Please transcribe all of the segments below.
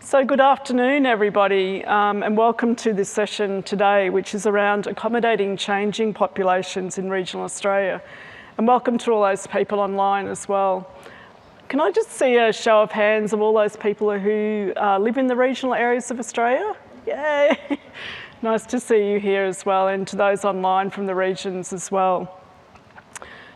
So good afternoon, everybody, and welcome to this session today, which is around accommodating changing populations in regional Australia. And welcome to all those people online as well. Can I just see a show of hands of all those people who live in the regional areas of Australia? Yay! Nice to see you here as well, and to those online from the regions as well.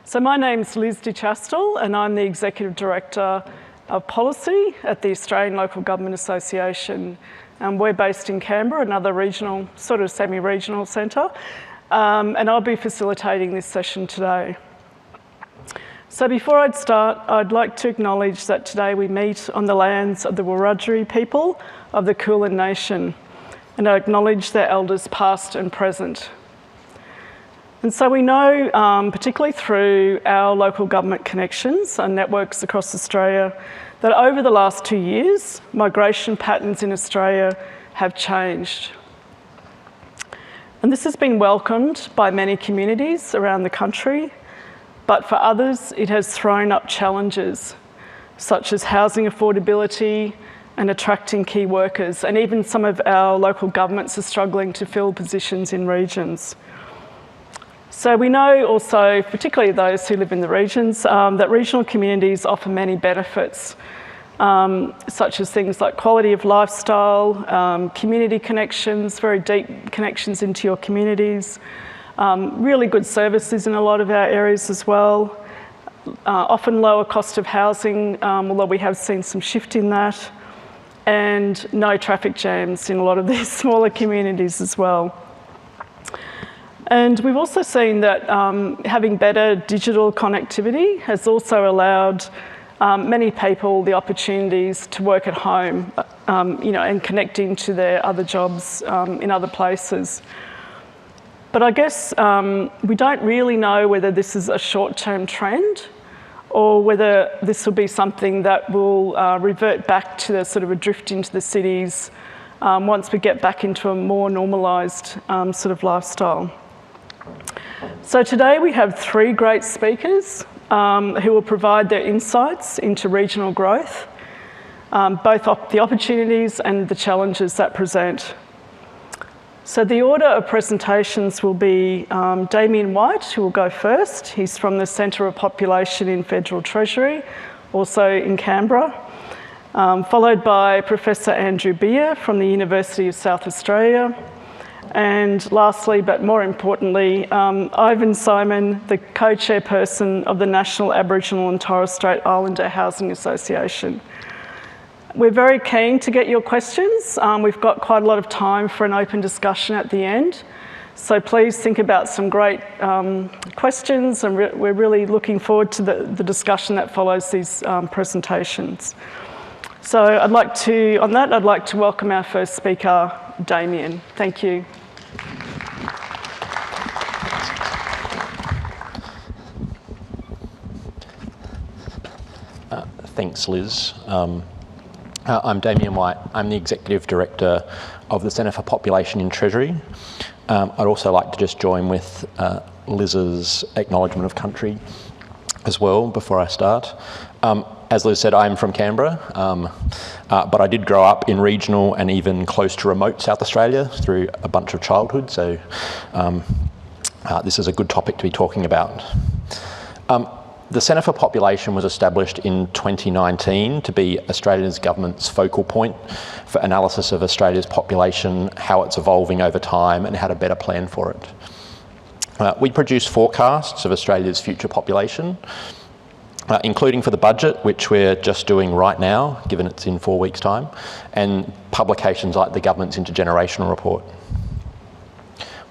So my name's Liz de Chastel, and I'm the Executive Director of Policy at the Australian Local Government Association. We're based in Canberra, another regional, sort of semi-regional centre, and I'll be facilitating this session today. So before I'd start, I'd like to acknowledge that today we meet on the lands of the Wiradjuri people of the Kulin Nation, and I acknowledge their elders past and present. And so we know, particularly through our local government connections and networks across Australia, that over the last 2 years, migration patterns in Australia have changed. And this has been welcomed by many communities around the country, but for others, it has thrown up challenges, such as housing affordability and attracting key workers. And even some of our local governments are struggling to fill positions in regions. So we know also, particularly those who live in the regions, that regional communities offer many benefits, such as things like quality of lifestyle, community connections, very deep connections into your communities, really good services in a lot of our areas as well, often lower cost of housing, although we have seen some shift in that, and no traffic jams in a lot of these smaller communities as well. And we've also seen that having better digital connectivity has also allowed many people the opportunities to work at home, and connecting to their other jobs in other places. But I guess we don't really know whether this is a short-term trend or whether this will be something that will revert back to the sort of a drift into the cities once we get back into a more normalised sort of lifestyle. So today we have three great speakers who will provide their insights into regional growth, both the opportunities and the challenges that present. So the order of presentations will be Damien White, who will go first. He's from the Centre of Population in Federal Treasury, also in Canberra, followed by Professor Andrew Beer from the University of South Australia. And lastly, but more importantly, Ivan Simon, the co-chairperson of the National Aboriginal and Torres Strait Islander Housing Association. We're very keen to get your questions. We've got quite a lot of time for an open discussion at the end. So please think about some great questions, and we're really looking forward to the discussion that follows these presentations. So I'd like to welcome our first speaker, Damien. Thank you. Thanks, Liz. I'm Damien White. I'm the Executive Director of the Centre for Population in Treasury. I'd also like to just join with Liz's acknowledgement of country as well before I start. As Liz said, I'm from Canberra, but I did grow up in regional and even close to remote South Australia through a bunch of childhood, so this is a good topic to be talking about. The Centre for Population was established in 2019 to be Australia's government's focal point for analysis of Australia's population, how it's evolving over time, and how to better plan for it. We produce forecasts of Australia's future population, including for the budget, which we're just doing right now, given it's in 4 weeks' time, and publications like the government's intergenerational report.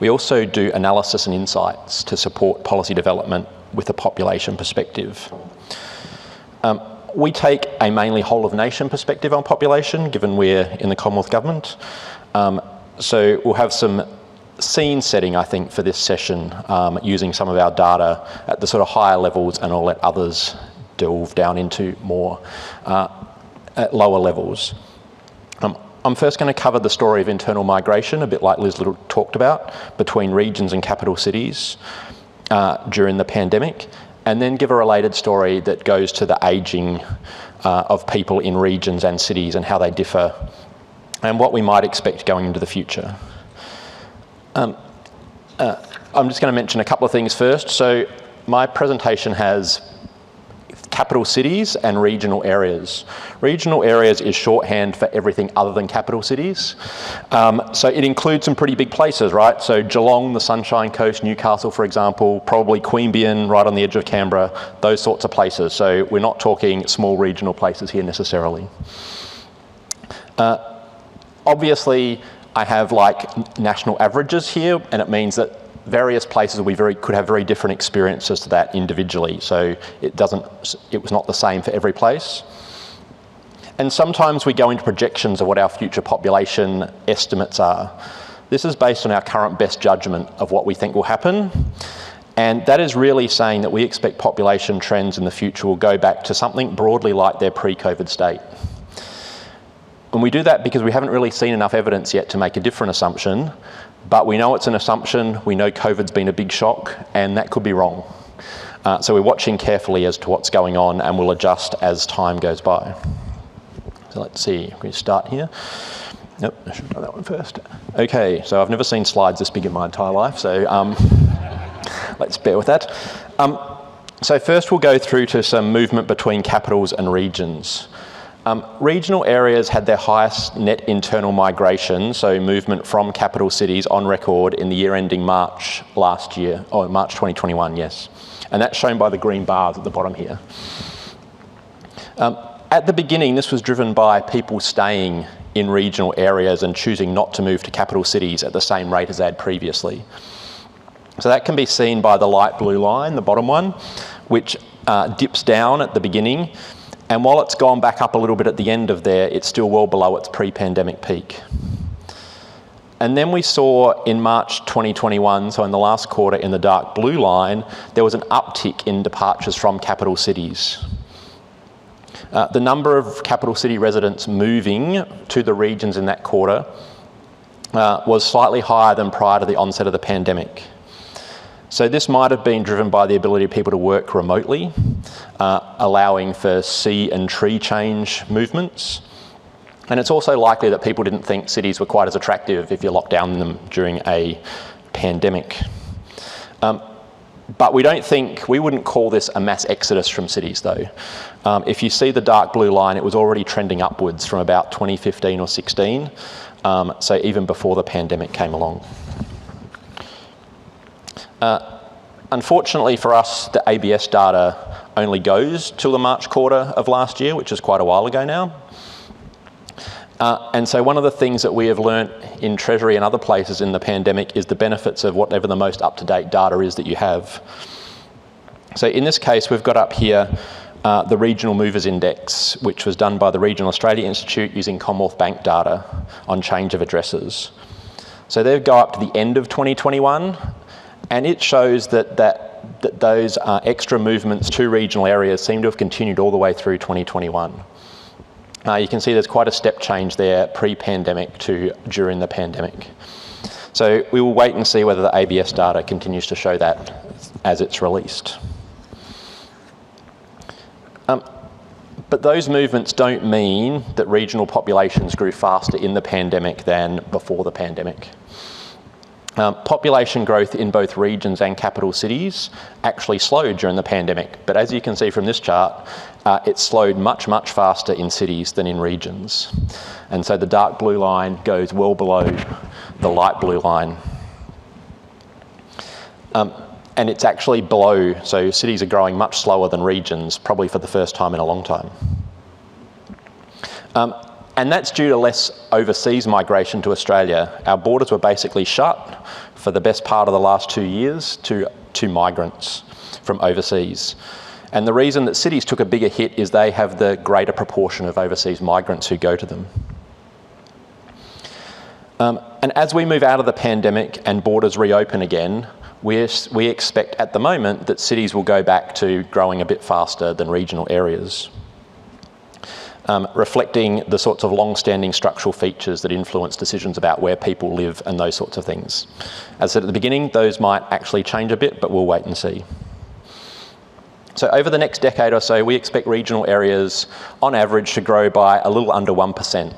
We also do analysis and insights to support policy development with a population perspective. We take a mainly whole-of-nation perspective on population, given we're in the Commonwealth Government. So we'll have some scene setting, I think, for this session, using some of our data at the sort of higher levels, and I'll let others delve down into more at lower levels. I'm first going to cover the story of internal migration, a bit like Liz Little talked about, between regions and capital cities during the pandemic, and then give a related story that goes to the ageing of people in regions and cities and how they differ and what we might expect going into the future. I'm just going to mention a couple of things first. So my presentation has capital cities and regional areas. Regional areas is shorthand for everything other than capital cities. So it includes some pretty big places, right? So Geelong, the Sunshine Coast, Newcastle, for example, probably Queanbeyan, right on the edge of Canberra, those sorts of places. So we're not talking small regional places here necessarily. Obviously, I have like national averages here, and it means that various places could have very different experiences to that individually. So it was not the same for every place. And sometimes we go into projections of what our future population estimates are. This is based on our current best judgment of what we think will happen. And that is really saying that we expect population trends in the future will go back to something broadly like their pre-COVID state. And we do that because we haven't really seen enough evidence yet to make a different assumption, but we know it's an assumption, we know COVID's been a big shock, and that could be wrong. So we're watching carefully as to what's going on, and we'll adjust as time goes by. So let's see, we start here. Nope, I should have done that one first. Okay, so I've never seen slides this big in my entire life, so let's bear with that. So first we'll go through to some movement between capitals and regions. Regional areas had their highest net internal migration, so movement from capital cities on record in the year ending March last year, or March 2021, yes. And that's shown by the green bars at the bottom here. At the beginning, this was driven by people staying in regional areas and choosing not to move to capital cities at the same rate as they had previously. So that can be seen by the light blue line, the bottom one, which dips down at the beginning. And while it's gone back up a little bit at the end of there, it's still well below its pre-pandemic peak. And then we saw in March 2021, so in the last quarter in the dark blue line, there was an uptick in departures from capital cities. The number of capital city residents moving to the regions in that quarter was slightly higher than prior to the onset of the pandemic. So this might have been driven by the ability of people to work remotely, allowing for sea and tree change movements. And it's also likely that people didn't think cities were quite as attractive if you locked down them during a pandemic. But we wouldn't call this a mass exodus from cities though. If you see the dark blue line, it was already trending upwards from about 2015 or 16, so even before the pandemic came along. Unfortunately for us, the ABS data only goes till the March quarter of last year, which is quite a while ago now. And so one of the things that we have learnt in Treasury and other places in the pandemic is the benefits of whatever the most up-to-date data is that you have. So in this case, we've got up here the Regional Movers Index, which was done by the Regional Australia Institute using Commonwealth Bank data on change of addresses. So they go up to the end of 2021, and it shows that those extra movements to regional areas seem to have continued all the way through 2021. You can see there's quite a step change there pre-pandemic to during the pandemic. So we will wait and see whether the ABS data continues to show that as it's released. But those movements don't mean that regional populations grew faster in the pandemic than before the pandemic. Population growth in both regions and capital cities actually slowed during the pandemic, but as you can see from this chart, it slowed much, much faster in cities than in regions. And so the dark blue line goes well below the light blue line. And it's actually below, so cities are growing much slower than regions, probably for the first time in a long time. And that's due to less overseas migration to Australia. Our borders were basically shut for the best part of the last 2 years to migrants from overseas. And the reason that cities took a bigger hit is they have the greater proportion of overseas migrants who go to them. And as we move out of the pandemic and borders reopen again, we expect at the moment that cities will go back to growing a bit faster than regional areas. Reflecting the sorts of long-standing structural features that influence decisions about where people live and those sorts of things. As I said at the beginning, those might actually change a bit, but we'll wait and see. So over the next decade or so, we expect regional areas, on average, to grow by a little under 1%.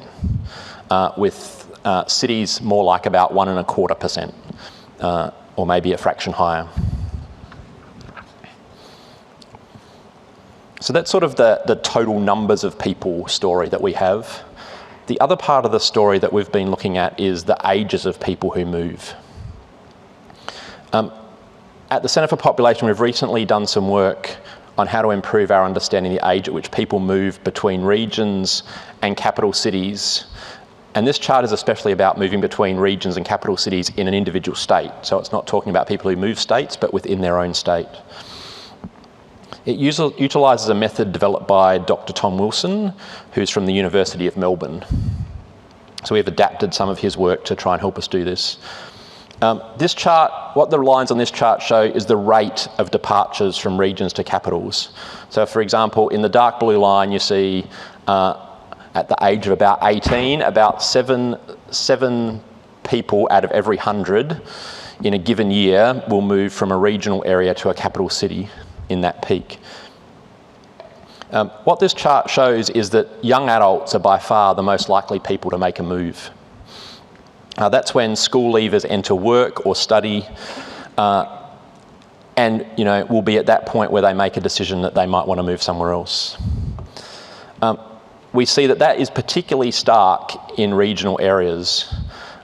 with cities more like about 1.25%, or maybe a fraction higher. So that's sort of the total numbers of people story that we have. The other part of the story that we've been looking at is the ages of people who move. At the Centre for Population, we've recently done some work on how to improve our understanding of the age at which people move between regions and capital cities. And this chart is especially about moving between regions and capital cities in an individual state. So it's not talking about people who move states, but within their own state. It utilises a method developed by Dr. Tom Wilson, who's from the University of Melbourne. So we've adapted some of his work to try and help us do this. This chart, what the lines on this chart show is the rate of departures from regions to capitals. So for example, in the dark blue line, you see at the age of about 18, about seven people out of every 100 in a given year will move from a regional area to a capital city in that peak. What this chart shows is that young adults are by far the most likely people to make a move. That's when school leavers enter work or study, and will be at that point where they make a decision that they might want to move somewhere else. We see that is particularly stark in regional areas.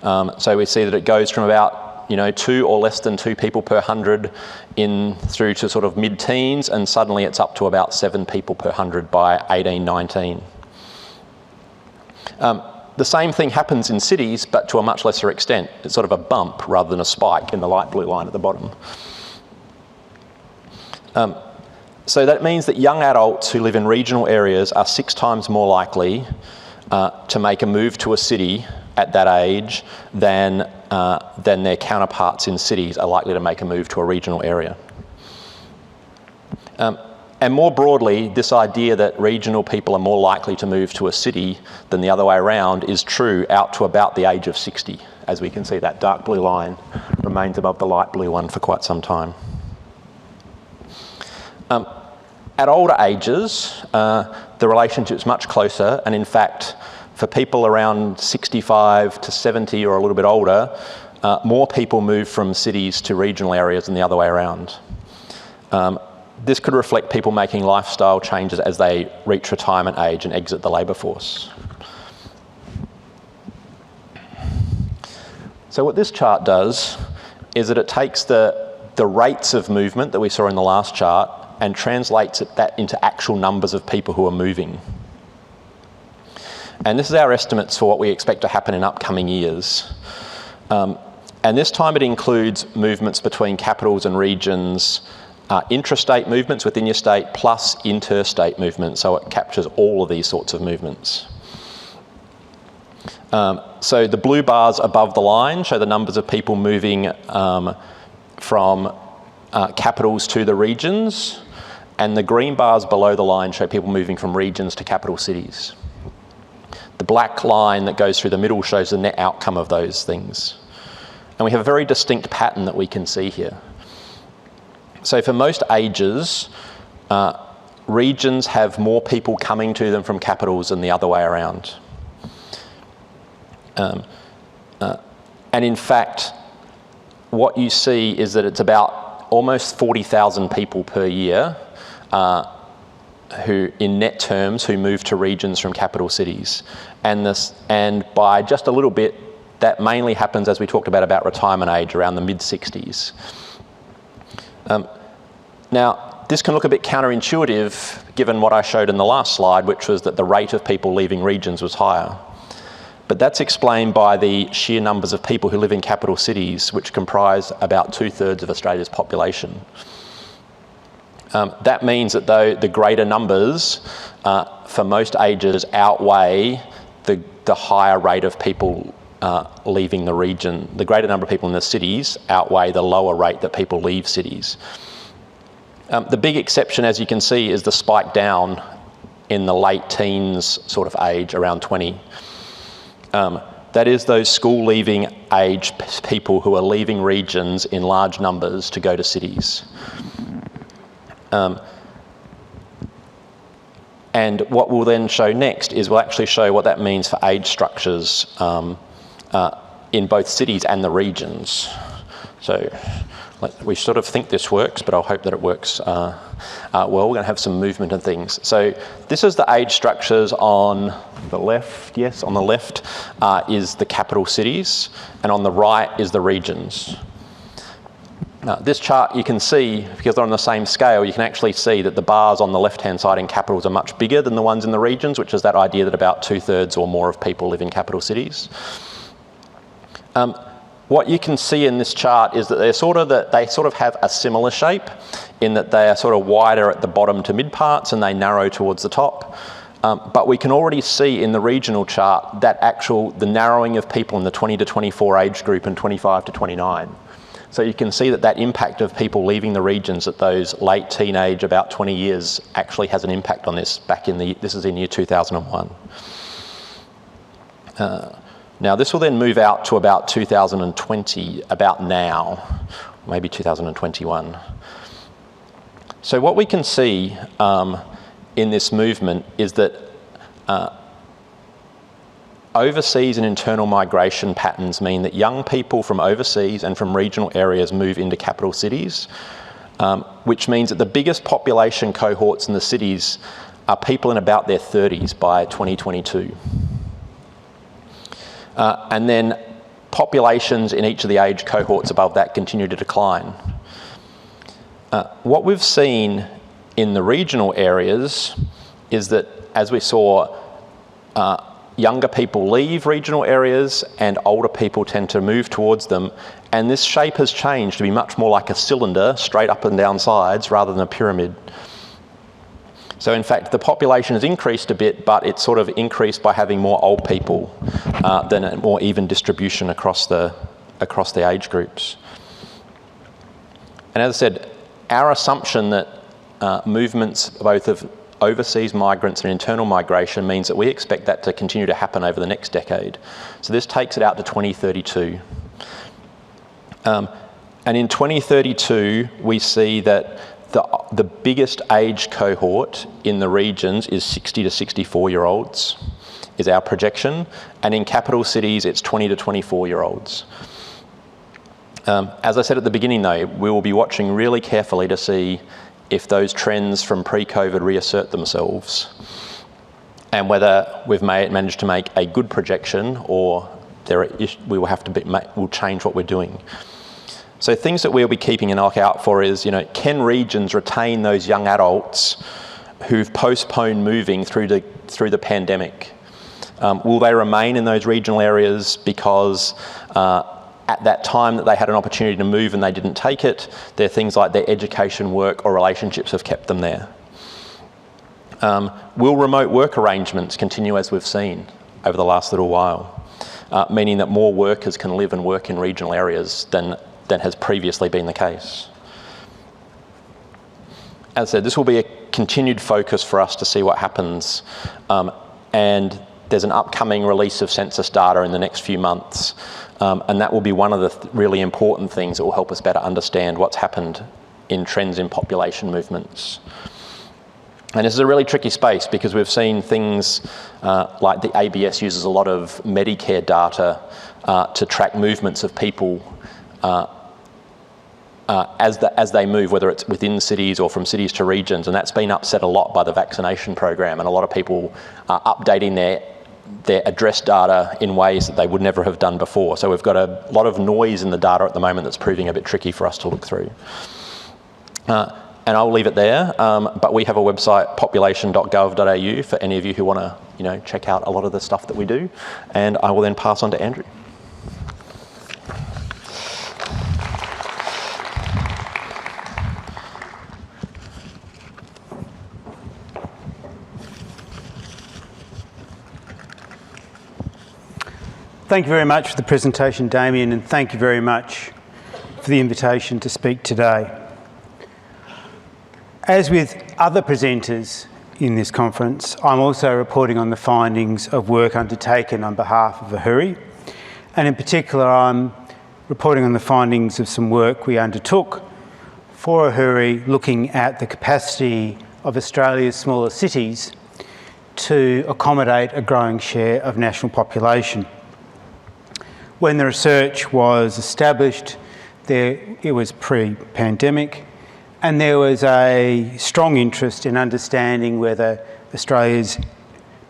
So we see that it goes from about 2 or less than 2 people per 100 through to sort of mid-teens, and suddenly it's up to about 7 people per 100 by 18, 19. The same thing happens in cities, but to a much lesser extent. It's sort of a bump rather than a spike in the light blue line at the bottom. So that means that young adults who live in regional areas are 6 times more likely to make a move to a city at that age than their counterparts in cities are likely to make a move to a regional area. And more broadly, this idea that regional people are more likely to move to a city than the other way around is true out to about the age of 60. As we can see, that dark blue line remains above the light blue one for quite some time. At older ages, the relationship is much closer, and in fact, for people around 65 to 70 or a little bit older, more people move from cities to regional areas than the other way around. This could reflect people making lifestyle changes as they reach retirement age and exit the labour force. So what this chart does is that it takes the rates of movement that we saw in the last chart and translates that into actual numbers of people who are moving. And this is our estimates for what we expect to happen in upcoming years. And this time it includes movements between capitals and regions, intrastate movements within your state, plus interstate movements, so it captures all of these sorts of movements. So the blue bars above the line show the numbers of people moving from capitals to the regions, and the green bars below the line show people moving from regions to capital cities. The black line that goes through the middle shows the net outcome of those things. And we have a very distinct pattern that we can see here. So for most ages, regions have more people coming to them from capitals than the other way around. And in fact, what you see is that it's about almost 40,000 people per year who, in net terms, who move to regions from capital cities. And by just a little bit, that mainly happens, as we talked about retirement age, around the mid-60s. Now, this can look a bit counterintuitive given what I showed in the last slide, which was that the rate of people leaving regions was higher. But that's explained by the sheer numbers of people who live in capital cities, which comprise about 2/3 of Australia's population. That means that though the greater numbers for most ages outweigh the higher rate of people leaving the region, the greater number of people in the cities outweigh the lower rate that people leave cities. The big exception, as you can see, is the spike down in the late teens sort of age, around 20. That is those school leaving age people who are leaving regions in large numbers to go to cities. And what we'll then show next is we'll actually show what that means for age structures in both cities and the regions. So we sort of think this works, but I'll hope that it works well. We're going to have some movement and things. So this is the age structures on the left. Yes, on the left is the capital cities, and on the right is the regions. Now, this chart you can see, because they're on the same scale, you can actually see that the bars on the left-hand side in capitals are much bigger than the ones in the regions, which is that idea that about 2/3 or more of people live in capital cities. What you can see in this chart is that they sort of have a similar shape in that they are sort of wider at the bottom to mid parts and they narrow towards the top. But we can already see in the regional chart that the narrowing of people in the 20 to 24 age group and 25 to 29. So you can see that impact of people leaving the regions at those late teenage, about 20 years, actually has an impact on this this is in year 2001. Now this will then move out to about 2020, about now, maybe 2021. So what we can see in this movement is that overseas and internal migration patterns mean that young people from overseas and from regional areas move into capital cities, which means that the biggest population cohorts in the cities are people in about their 30s by 2022. And then populations in each of the age cohorts above that continue to decline. What we've seen in the regional areas is that, as we saw, younger people leave regional areas and older people tend to move towards them, and this shape has changed to be much more like a cylinder, straight up and down sides, rather than a pyramid. So in fact, the population has increased a bit, but it's sort of increased by having more old people than a more even distribution across the age groups. And as I said, our assumption that movements both of overseas migrants and internal migration means that we expect that to continue to happen over the next decade. So this takes it out to 2032. And in 2032, we see that the biggest age cohort in the regions is 60 to 64-year-olds, is our projection. And in capital cities, it's 20 to 24-year-olds. As I said at the beginning, though, we will be watching really carefully to see if those trends from pre-COVID reassert themselves and whether we've managed to make a good projection or we will have to we'll change what we're doing. So things that we'll be keeping an eye out for is, can regions retain those young adults who've postponed moving through the pandemic? Will they remain in those regional areas because at that time that they had an opportunity to move and they didn't take it? There are things like their education, work or relationships have kept them there. Will remote work arrangements continue as we've seen over the last little while, meaning that more workers can live and work in regional areas than has previously been the case? As I said, this will be a continued focus for us to see what happens, and there's an upcoming release of census data in the next few months, and that will be one of the really important things that will help us better understand what's happened in trends in population movements. And this is a really tricky space because we've seen things like the ABS uses a lot of Medicare data to track movements of people as they move, whether it's within cities or from cities to regions, and that's been upset a lot by the vaccination program, and a lot of people are updating their address data in ways that they would never have done before. So we've got a lot of noise in the data at the moment that's proving a bit tricky for us to look through. And I'll leave it there, but we have a website, population.gov.au, for any of you who want to check out a lot of the stuff that we do, and I will then pass on to Andrew. Thank you very much for the presentation, Damien, and thank you very much for the invitation to speak today. As with other presenters in this conference, I'm also reporting on the findings of work undertaken on behalf of AHURI, and in particular I'm reporting on the findings of some work we undertook for AHURI looking at the capacity of Australia's smaller cities to accommodate a growing share of national population. When the research was established, it was pre-pandemic, and there was a strong interest in understanding whether Australia's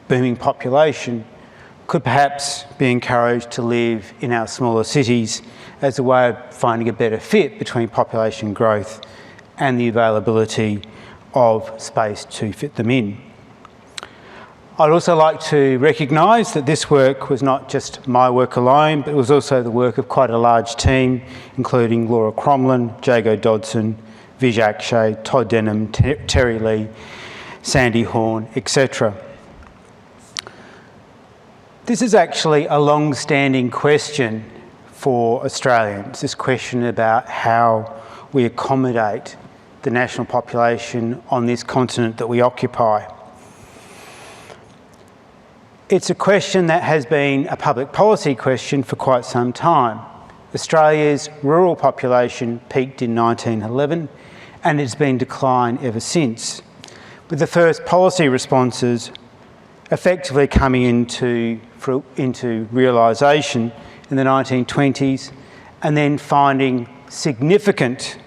booming population could perhaps be encouraged to live in our smaller cities as a way of finding a better fit between population growth and the availability of space to fit them in. I'd also like to recognise that this work was not just my work alone, but it was also the work of quite a large team, including Laura Cromlin, Jago Dodson, Vij Akshay, Todd Denham, Terry Lee, Sandy Horn, etc. This is actually a long-standing question for Australians, this question about how we accommodate the national population on this continent that we occupy. It's a question that has been a public policy question for quite some time. Australia's rural population peaked in 1911 and it's been declined ever since, with the first policy responses effectively coming into realisation in the 1920s and then finding significant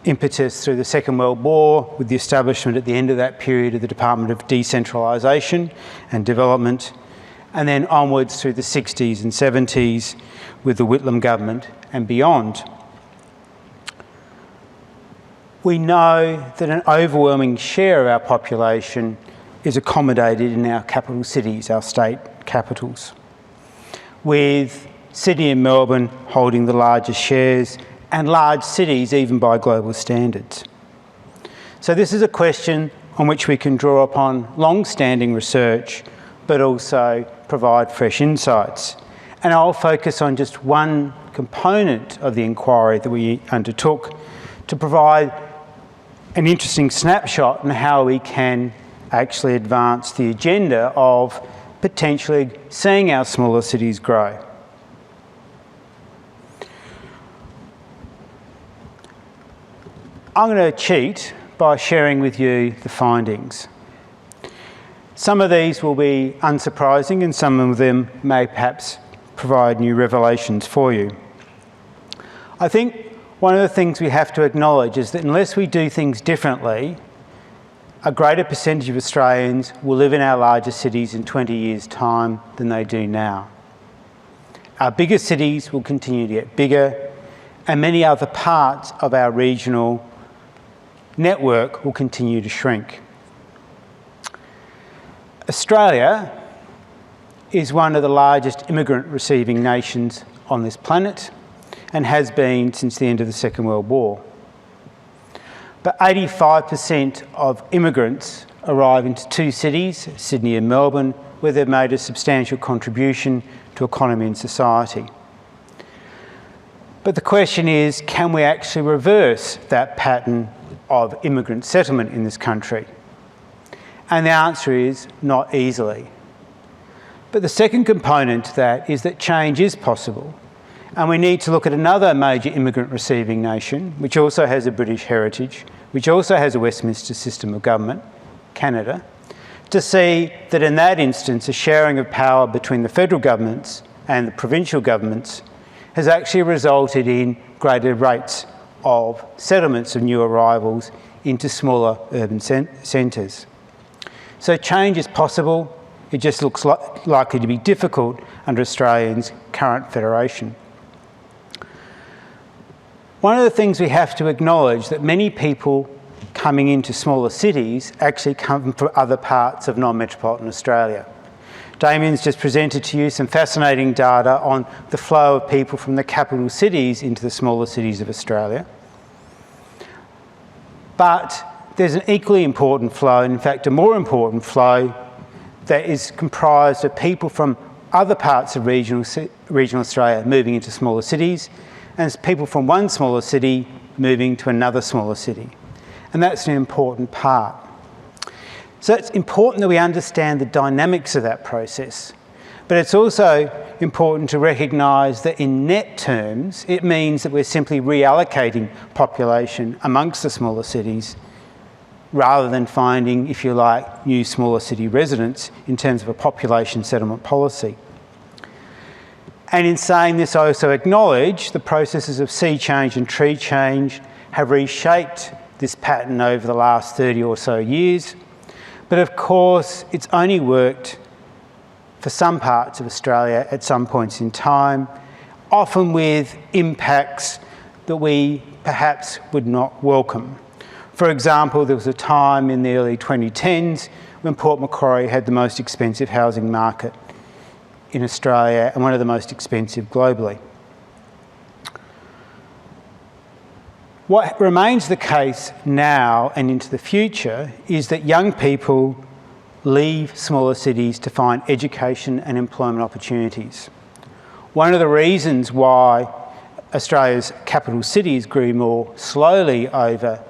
impetus through the Second World War with the establishment at the end of that period of the Department of Decentralisation and Development, and then onwards through the 60s and 70s with the Whitlam government and beyond. We know that an overwhelming share of our population is accommodated in our capital cities, our state capitals, with Sydney and Melbourne holding the largest shares, and large cities even by global standards. So this is a question on which we can draw upon long-standing research, but also provide fresh insights. And I'll focus on just one component of the inquiry that we undertook to provide an interesting snapshot on how we can actually advance the agenda of potentially seeing our smaller cities grow. I'm going to cheat by sharing with you the findings. Some of these will be unsurprising and some of them may perhaps provide new revelations for you. I think one of the things we have to acknowledge is that unless we do things differently, a greater percentage of Australians will live in our larger cities in 20 years' time than they do now. Our bigger cities will continue to get bigger, and many other parts of our regional network will continue to shrink. Australia is one of the largest immigrant receiving nations on this planet and has been since the end of the Second World War. But 85% of immigrants arrive into two cities, Sydney and Melbourne, where they've made a substantial contribution to economy and society. But the question is, can we actually reverse that pattern of immigrant settlement in this country? And the answer is not easily. But the second component to that is that change is possible. And we need to look at another major immigrant receiving nation, which also has a British heritage, which also has a Westminster system of government, Canada, to see that in that instance, a sharing of power between the federal governments and the provincial governments has actually resulted in greater rates of settlements of new arrivals into smaller urban centres. So change is possible, it just looks likely to be difficult under Australia's current federation. One of the things we have to acknowledge that many people coming into smaller cities actually come from other parts of non-metropolitan Australia. Damien's just presented to you some fascinating data on the flow of people from the capital cities into the smaller cities of Australia. But there's an equally important flow, in fact a more important flow, that is comprised of people from other parts of regional Australia moving into smaller cities, and it's people from one smaller city moving to another smaller city. And that's an important part. So it's important that we understand the dynamics of that process. But it's also important to recognise that in net terms, it means that we're simply reallocating population amongst the smaller cities rather than finding, if you like, new smaller city residents in terms of a population settlement policy. And in saying this, I also acknowledge the processes of sea change and tree change have reshaped this pattern over the last 30 or so years. But of course, it's only worked for some parts of Australia at some points in time, often with impacts that we perhaps would not welcome. For example, there was a time in the early 2010s when Port Macquarie had the most expensive housing market in Australia and one of the most expensive globally. What remains the case now and into the future is that young people leave smaller cities to find education and employment opportunities. One of the reasons why Australia's capital cities grew more slowly over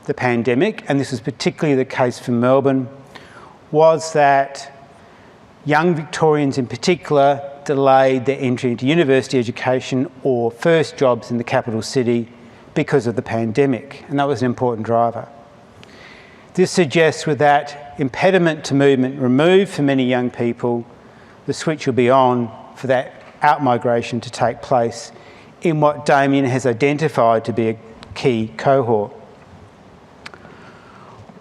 the pandemic, and this was particularly the case for Melbourne, was that young Victorians in particular delayed their entry into university education or first jobs in the capital city because of the pandemic, and that was an important driver. This suggests with that impediment to movement removed for many young people, the switch will be on for that out-migration to take place in what Damien has identified to be a key cohort.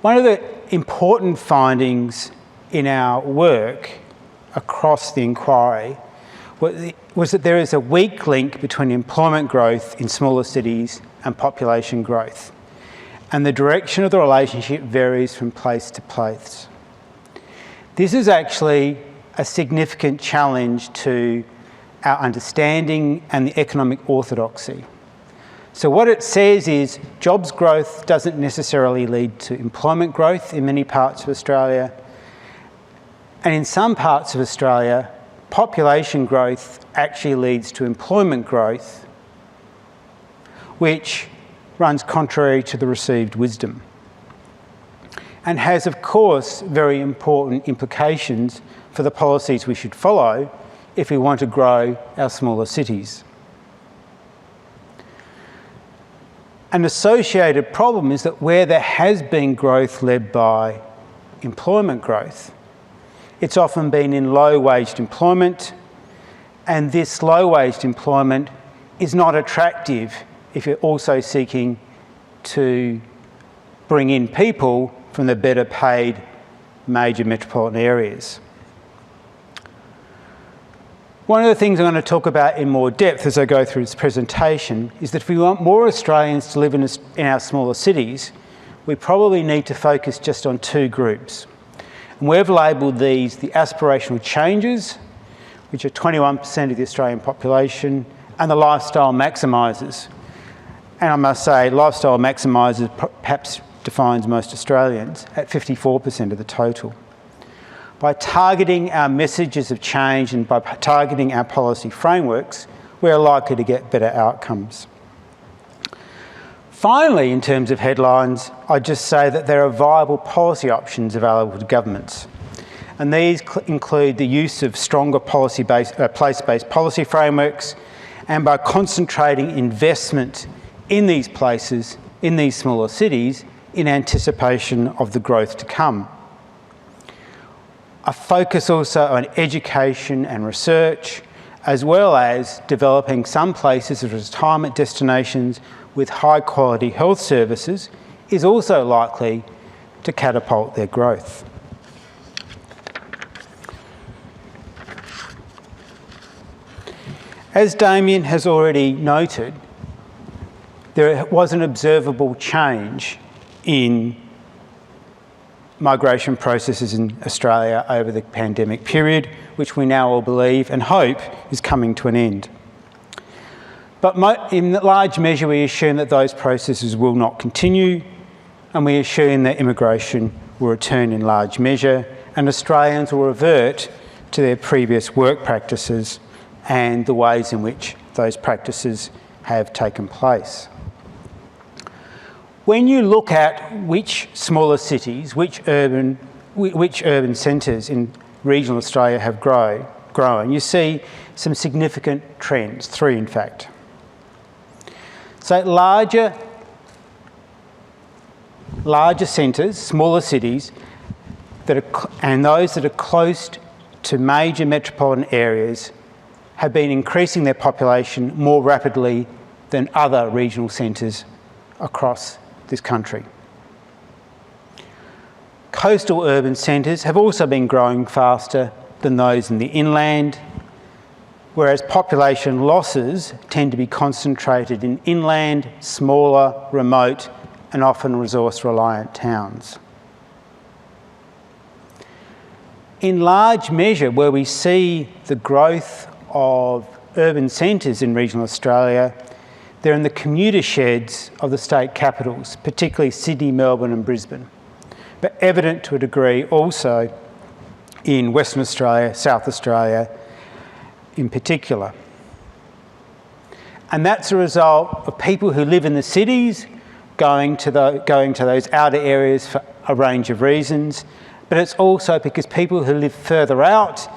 One of the important findings in our work across the inquiry was that there is a weak link between employment growth in smaller cities and population growth, and the direction of the relationship varies from place to place. This is actually a significant challenge to our understanding and the economic orthodoxy. So what it says is jobs growth doesn't necessarily lead to employment growth in many parts of Australia, and in some parts of Australia, population growth actually leads to employment growth, which runs contrary to the received wisdom and has, of course, very important implications for the policies we should follow if we want to grow our smaller cities. An associated problem is that where there has been growth led by employment growth, it's often been in low-waged employment, and this low-waged employment is not attractive if you're also seeking to bring in people from the better paid major metropolitan areas. One of the things I'm going to talk about in more depth as I go through this presentation is that if we want more Australians to live in our smaller cities, we probably need to focus just on two groups. And we've labelled these the aspirational changes, which are 21% of the Australian population, and the lifestyle maximisers. And I must say, lifestyle maximisers perhaps defines most Australians at 54% of the total. By targeting our messages of change and by targeting our policy frameworks, we are likely to get better outcomes. Finally, in terms of headlines, I'd just say that there are viable policy options available to governments. And these include the use of stronger place-based policy frameworks, and by concentrating investment in these places, in these smaller cities, in anticipation of the growth to come. A focus also on education and research, as well as developing some places as retirement destinations with high quality health services, is also likely to catapult their growth. As Damien has already noted, there was an observable change in migration processes in Australia over the pandemic period, which we now all believe and hope is coming to an end. But in large measure, we assume that those processes will not continue, and we assume that immigration will return in large measure, and Australians will revert to their previous work practices and the ways in which those practices have taken place. When you look at which smaller cities, which urban centres in regional Australia have grown, you see some significant trends, three in fact. So larger larger centres, smaller cities, and those that are close to major metropolitan areas have been increasing their population more rapidly than other regional centres across this country. Coastal urban centres have also been growing faster than those in the inland, whereas population losses tend to be concentrated in inland, smaller, remote, and often resource-reliant towns. In large measure, where we see the growth of urban centres in regional Australia, they're in the commuter sheds of the state capitals, particularly Sydney, Melbourne and Brisbane, but evident to a degree also in Western Australia, South Australia in particular. And that's a result of people who live in the cities going to those outer areas for a range of reasons, but it's also because people who live further out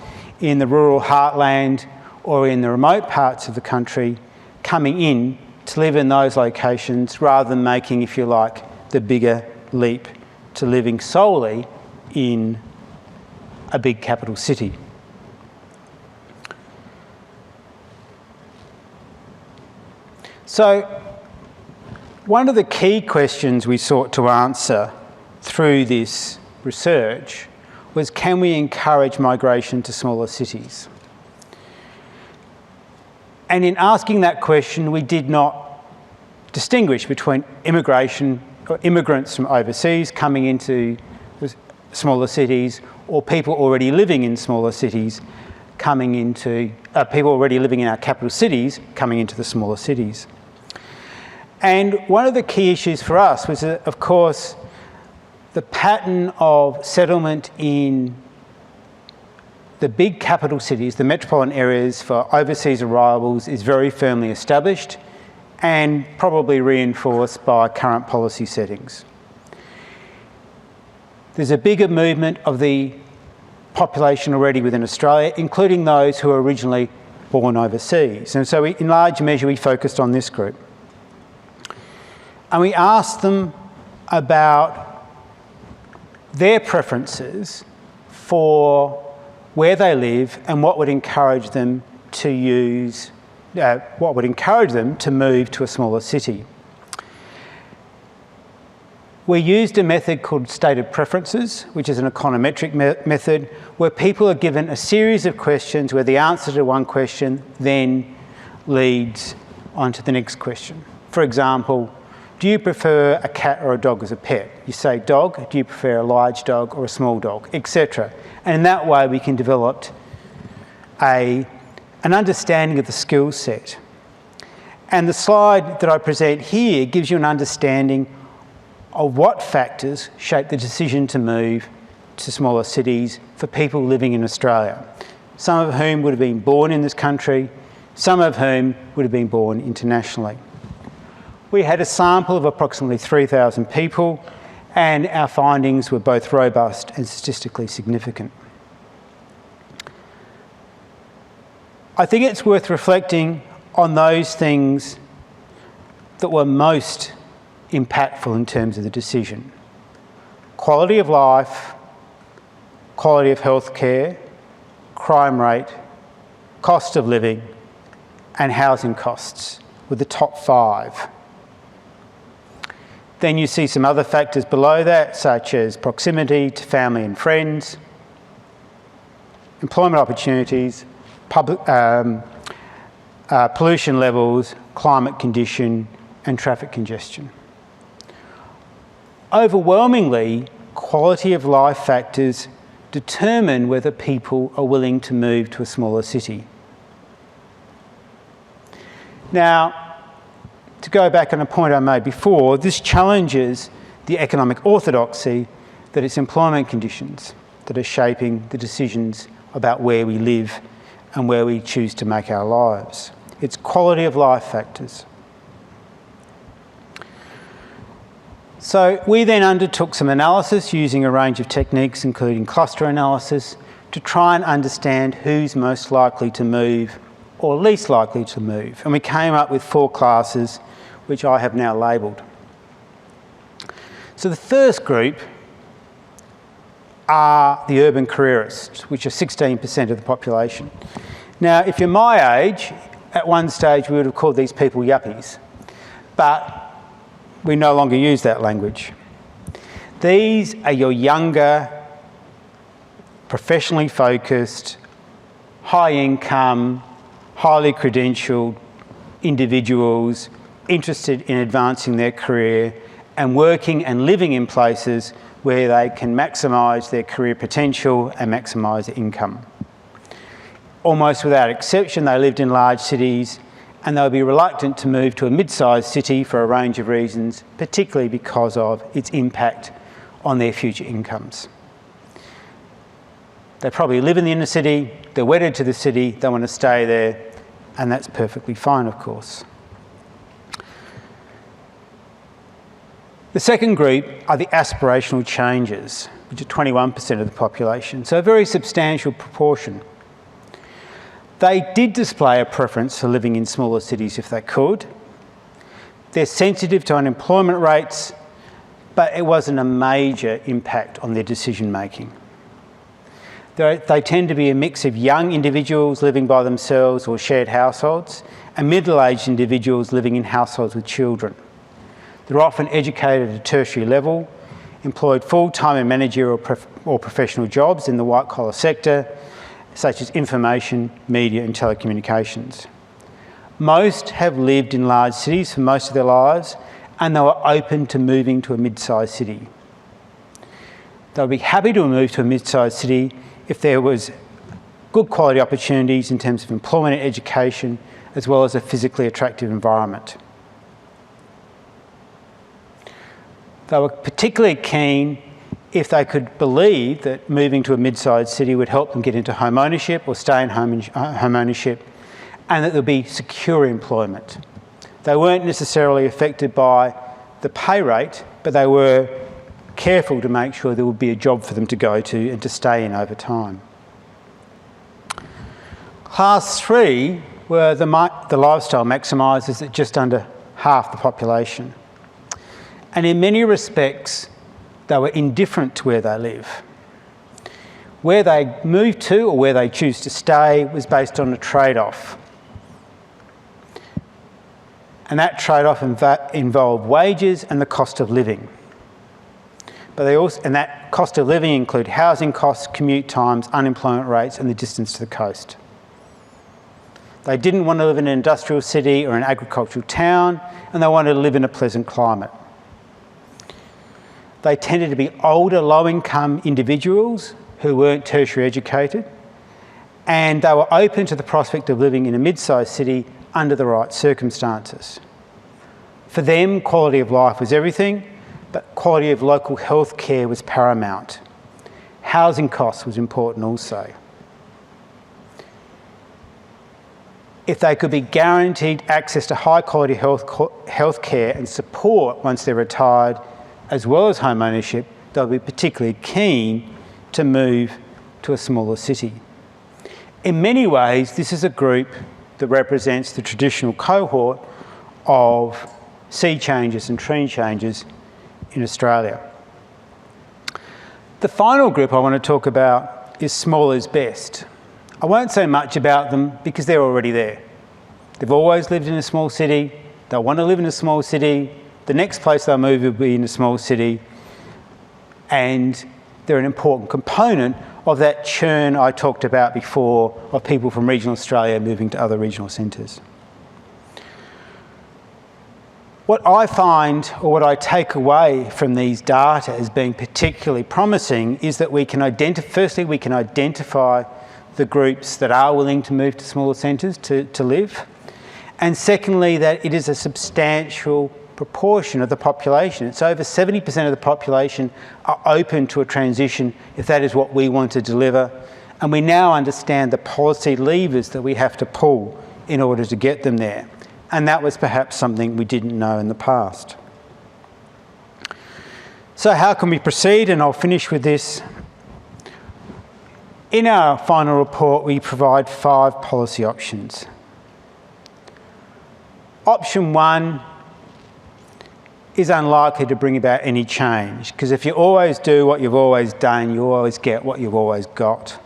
in the rural heartland or in the remote parts of the country coming in to live in those locations rather than making, if you like, the bigger leap to living solely in a big capital city. So, one of the key questions we sought to answer through this research was, can we encourage migration to smaller cities? And in asking that question, we did not distinguish between immigration or immigrants from overseas coming into smaller cities or people already living in smaller cities coming into, people already living in our capital cities coming into the smaller cities. And one of the key issues for us was, of course, the pattern of settlement in the big capital cities, the metropolitan areas for overseas arrivals is very firmly established and probably reinforced by current policy settings. There's a bigger movement of the population already within Australia, including those who were originally born overseas. And so in large measure, we focused on this group. And we asked them about their preferences for where they live and what would encourage them to move to a smaller city. We used a method called stated preferences, which is an econometric method, where people are given a series of questions where the answer to one question then leads on to the next question. For example, do you prefer a cat or a dog as a pet? You say dog, do you prefer a large dog or a small dog, etc. And in that way we can develop an understanding of the skill set. And the slide that I present here gives you an understanding of what factors shape the decision to move to smaller cities for people living in Australia, some of whom would have been born in this country, some of whom would have been born internationally. We had a sample of approximately 3,000 people, and our findings were both robust and statistically significant. I think it's worth reflecting on those things that were most impactful in terms of the decision. Quality of life, quality of healthcare, crime rate, cost of living, and housing costs were the top 5. Then you see some other factors below that, such as proximity to family and friends, employment opportunities, pollution levels, climate condition, and traffic congestion. Overwhelmingly, quality of life factors determine whether people are willing to move to a smaller city. Now, to go back on a point I made before, this challenges the economic orthodoxy that it's employment conditions that are shaping the decisions about where we live and where we choose to make our lives. It's quality of life factors. So we then undertook some analysis using a range of techniques, including cluster analysis, to try and understand who's most likely to move or least likely to move. And we came up with 4 classes, which I have now labelled. So the first group are the urban careerists, which are 16% of the population. Now, if you're my age, at one stage we would have called these people yuppies, but we no longer use that language. These are your younger, professionally focused, high income, highly credentialed individuals interested in advancing their career and working and living in places where they can maximise their career potential and maximise their income. Almost without exception, they lived in large cities and they'll be reluctant to move to a mid-sized city for a range of reasons, particularly because of its impact on their future incomes. They probably live in the inner city, they're wedded to the city, they want to stay there, and that's perfectly fine, of course. The second group are the aspirational changes, which are 21% of the population, so a very substantial proportion. They did display a preference for living in smaller cities if they could. They're sensitive to unemployment rates, but it wasn't a major impact on their decision making. They tend to be a mix of young individuals living by themselves or shared households, and middle-aged individuals living in households with children. They're often educated at a tertiary level, employed full-time in managerial or professional jobs in the white-collar sector, such as information, media and telecommunications. Most have lived in large cities for most of their lives, and they were open to moving to a mid-sized city. They'll be happy to move to a mid-sized city if there was good quality opportunities in terms of employment and education, as well as a physically attractive environment. They were particularly keen if they could believe that moving to a mid-sized city would help them get into home ownership or stay in home ownership, and that there would be secure employment. They weren't necessarily affected by the pay rate, but they were careful to make sure there would be a job for them to go to and to stay in over time. Class 3 were the lifestyle maximisers at just under half the population. And in many respects, they were indifferent to where they live. Where they move to or where they choose to stay was based on a trade-off. And that trade-off involved wages and the cost of living. And that cost of living include housing costs, commute times, unemployment rates and the distance to the coast. They didn't want to live in an industrial city or an agricultural town, and they wanted to live in a pleasant climate. They tended to be older, low-income individuals who weren't tertiary educated, and they were open to the prospect of living in a mid-sized city under the right circumstances. For them, quality of life was everything, but quality of local health care was paramount. Housing costs was important also. If they could be guaranteed access to high-quality health care and support once they're retired, as well as home ownership, they'll be particularly keen to move to a smaller city. In many ways, this is a group that represents the traditional cohort of sea changers and tree changers in Australia. The final group I want to talk about is small is best. I won't say much about them because they're already there. They've always lived in a small city, they'll want to live in a small city, the next place they'll move will be in a small city, and they're an important component of that churn I talked about before of people from regional Australia moving to other regional centres. What I find, or what I take away from these data as being particularly promising, is that we can identify the groups that are willing to move to smaller centres to live, and secondly, that it is a substantial proportion of the population. It's over 70% of the population are open to a transition if that is what we want to deliver, and we now understand the policy levers that we have to pull in order to get them there. And that was perhaps something we didn't know in the past. So how can we proceed? And I'll finish with this. In our final report, we provide 5 policy options. Option 1 is unlikely to bring about any change, because if you always do what you've always done, you always get what you've always got.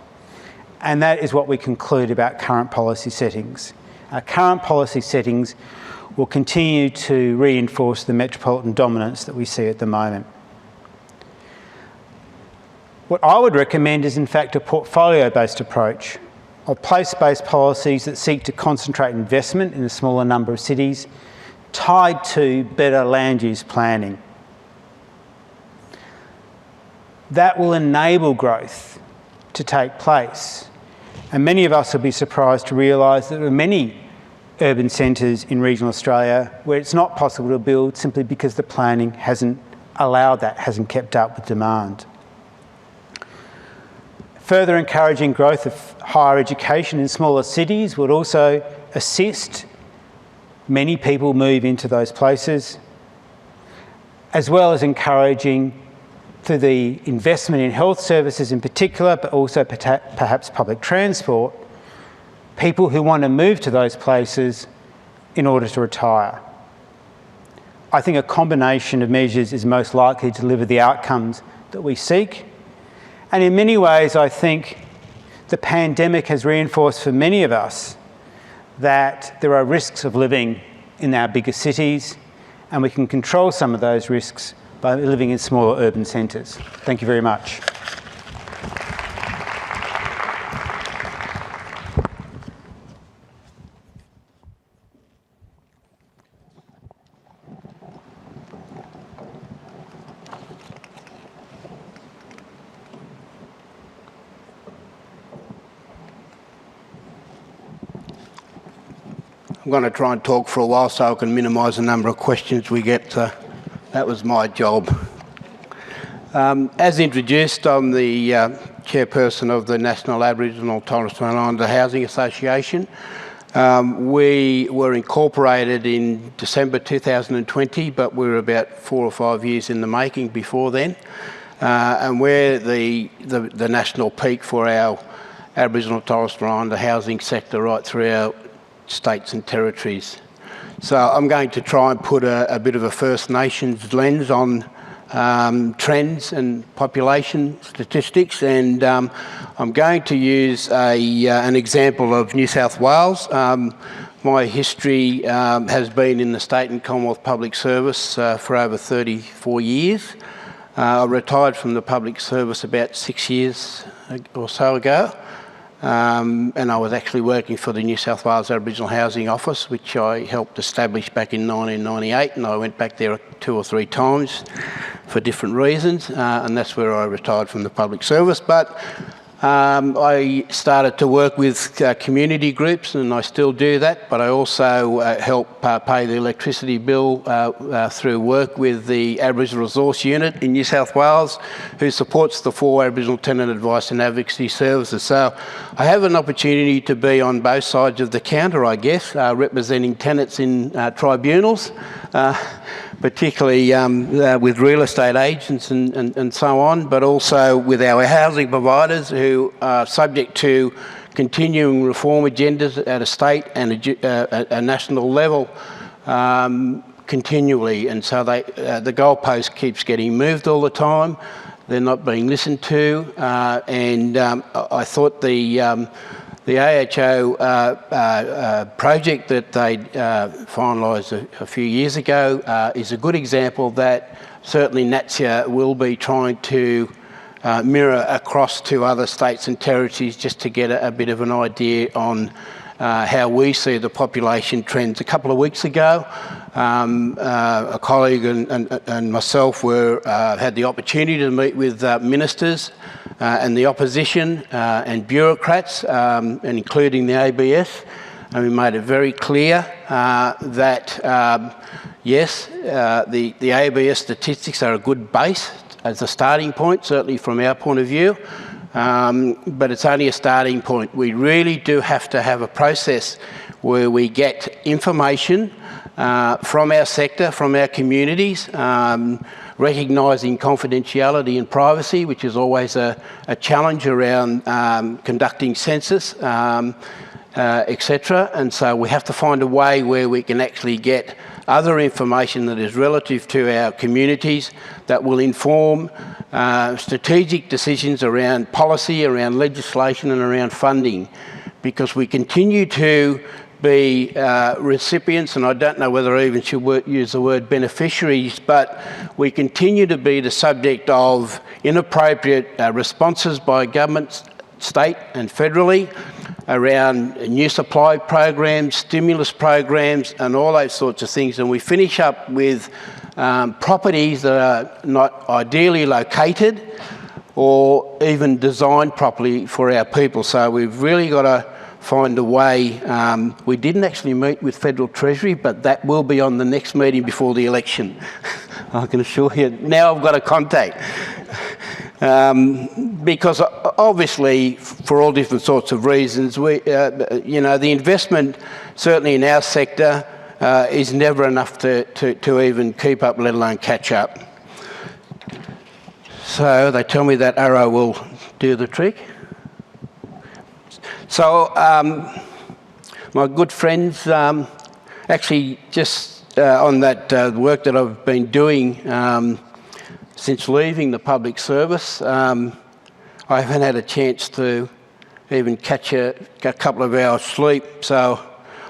And that is what we conclude about current policy settings. Our current policy settings will continue to reinforce the metropolitan dominance that we see at the moment. What I would recommend is, in fact, a portfolio-based approach of place-based policies that seek to concentrate investment in a smaller number of cities, tied to better land use planning. That will enable growth to take place. And many of us will be surprised to realise that there are many urban centres in regional Australia where it's not possible to build simply because the planning hasn't allowed that, hasn't kept up with demand. Further encouraging growth of higher education in smaller cities would also assist many people move into those places, as well as encouraging, through the investment in health services in particular, but also perhaps public transport, people who want to move to those places in order to retire. I think a combination of measures is most likely to deliver the outcomes that we seek. And in many ways, I think the pandemic has reinforced for many of us that there are risks of living in our bigger cities, and we can control some of those risks by living in smaller urban centres. Thank you very much. I'm going to try and talk for a while so I can minimise the number of questions we get. That was my job. As introduced, I'm the chairperson of the National Aboriginal and Torres Strait Islander Housing Association. We were incorporated in December 2020, but we were about 4 or 5 years in the making before then. And we're the national peak for our Aboriginal and Torres Strait Islander housing sector right through our states and territories. So I'm going to try and put a bit of a First Nations lens on trends and population statistics, and I'm going to use an example of New South Wales. My history has been in the state and Commonwealth public service for over 34 years. I retired from the public service about 6 years or so ago. And I was actually working for the New South Wales Aboriginal Housing Office, which I helped establish back in 1998, and I went back there 2 or 3 times for different reasons, and that's where I retired from the public service. But I started to work with community groups, and I still do that, but I also help pay the electricity bill through work with the Aboriginal Resource Unit in New South Wales, who supports the 4 Aboriginal tenant advice and advocacy services. So I have an opportunity to be on both sides of the counter, I guess, representing tenants in tribunals, particularly with real estate agents and so on, but also with our housing providers who are subject to continuing reform agendas at a state and a national level continually. And so the goalpost keeps getting moved all the time. They're not being listened to. And I thought the AHO project that they finalised a few years ago is a good example that certainly NATSHIA will be trying to mirror across to other states and territories, just to get a bit of an idea on how we see the population trends. A couple of weeks ago, a colleague and myself had the opportunity to meet with ministers and the opposition and bureaucrats, and including the ABS, and we made it very clear that yes, the ABS statistics are a good base as a starting point, certainly from our point of view, but it's only a starting point. We really do have to have a process where we get information from our sector, from our communities, recognising confidentiality and privacy, which is always a challenge around conducting census, etc. And so we have to find a way where we can actually get other information that is relative to our communities that will inform strategic decisions around policy, around legislation and around funding, because we continue to be recipients, and I don't know whether I even should use the word beneficiaries, but we continue to be the subject of inappropriate responses by governments, state and federally, around new supply programs, stimulus programs and all those sorts of things. And we finish up with properties that are not ideally located or even designed properly for our people. So we've really got to find a way. We didn't actually meet with Federal Treasury, but that will be on the next meeting before the election. I can assure you, now I've got a contact. Because obviously, for all different sorts of reasons, the investment, certainly in our sector, is never enough to even keep up, let alone catch up. So they tell me that arrow will do the trick. So my good friends, actually just on that work that I've been doing since leaving the public service, I haven't had a chance to even catch a couple of hours sleep. So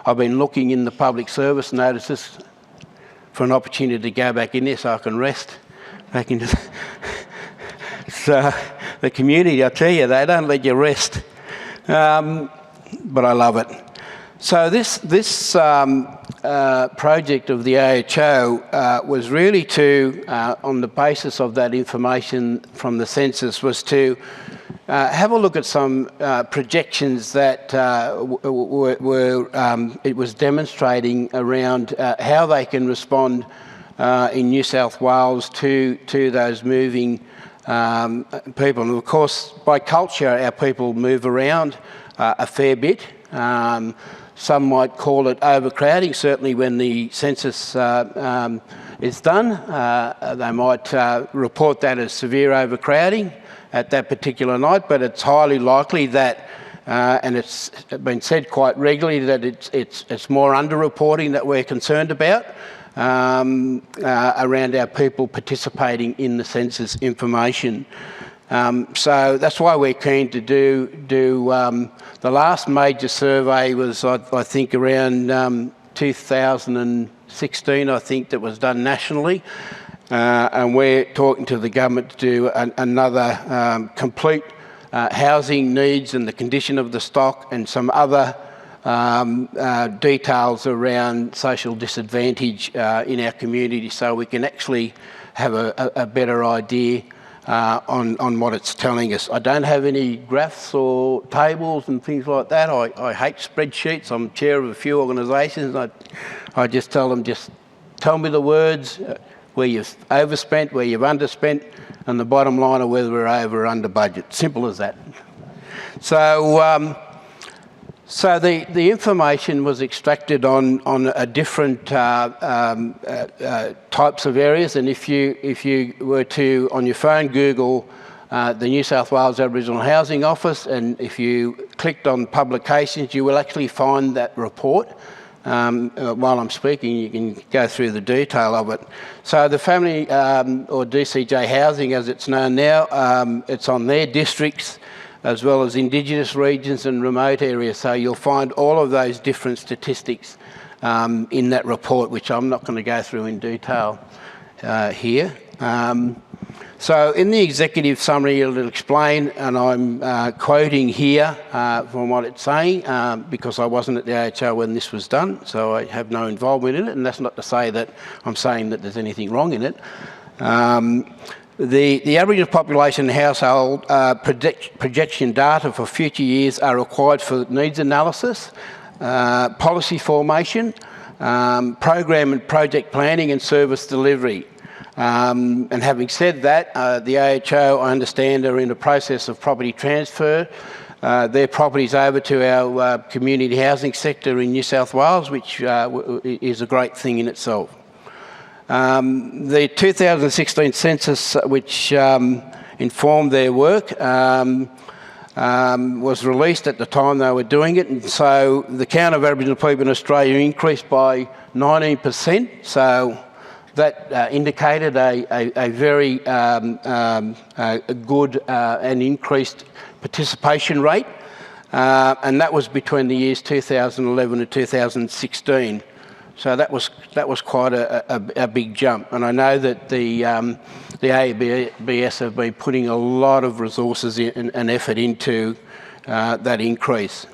I've been looking in the public service notices for an opportunity to go back in there so I can rest back into So the community, I tell you, they don't let you rest. But I love it. So this project of the AHO was really to, on the basis of that information from the census, was to have a look at some projections that it was demonstrating around how they can respond in New South Wales to those moving people. And of course, by culture, our people move around a fair bit. Some might call it overcrowding. Certainly when the census is done, they might report that as severe overcrowding at that particular night, but it's highly likely that, and it's been said quite regularly, that it's more underreporting that we're concerned about around our people participating in the census information. So that's why we're keen to do the last major survey was, I think, around 2016, I think, that was done nationally. And we're talking to the government to do another complete housing needs and the condition of the stock and some other details around social disadvantage in our community, so we can actually have a better idea on what it's telling us. I don't have any graphs or tables and things like that. I hate spreadsheets. I'm chair of a few organisations. I just tell them, just tell me the words, where you've overspent, where you've underspent, and the bottom line of whether we're over or under budget. Simple as that. So the information was extracted on a different types of areas, and if you were to, on your phone, Google the New South Wales Aboriginal Housing Office, and if you clicked on publications, you will actually find that report. While I'm speaking, you can go through the detail of it. So the family, or DCJ housing as it's known now, it's on their districts, as well as Indigenous regions and remote areas. So you'll find all of those different statistics in that report, which I'm not going to go through in detail here. So in the executive summary, it'll explain, and I'm quoting here from what it's saying, because I wasn't at the AHO when this was done, so I have no involvement in it, and that's not to say that I'm saying that there's anything wrong in it. The Aboriginal population and household projection data for future years are required for needs analysis, policy formation, program and project planning and service delivery. And having said that, the AHO, I understand, are in the process of property transfer, their properties over to our community housing sector in New South Wales, which is a great thing in itself. The 2016 census, which informed their work, was released at the time they were doing it, and so the count of Aboriginal people in Australia increased by 19%. So that indicated a very good and increased participation rate, and that was between the years 2011 and 2016. So that was quite a big jump, and I know that the ABS have been putting a lot of resources and effort into that increase.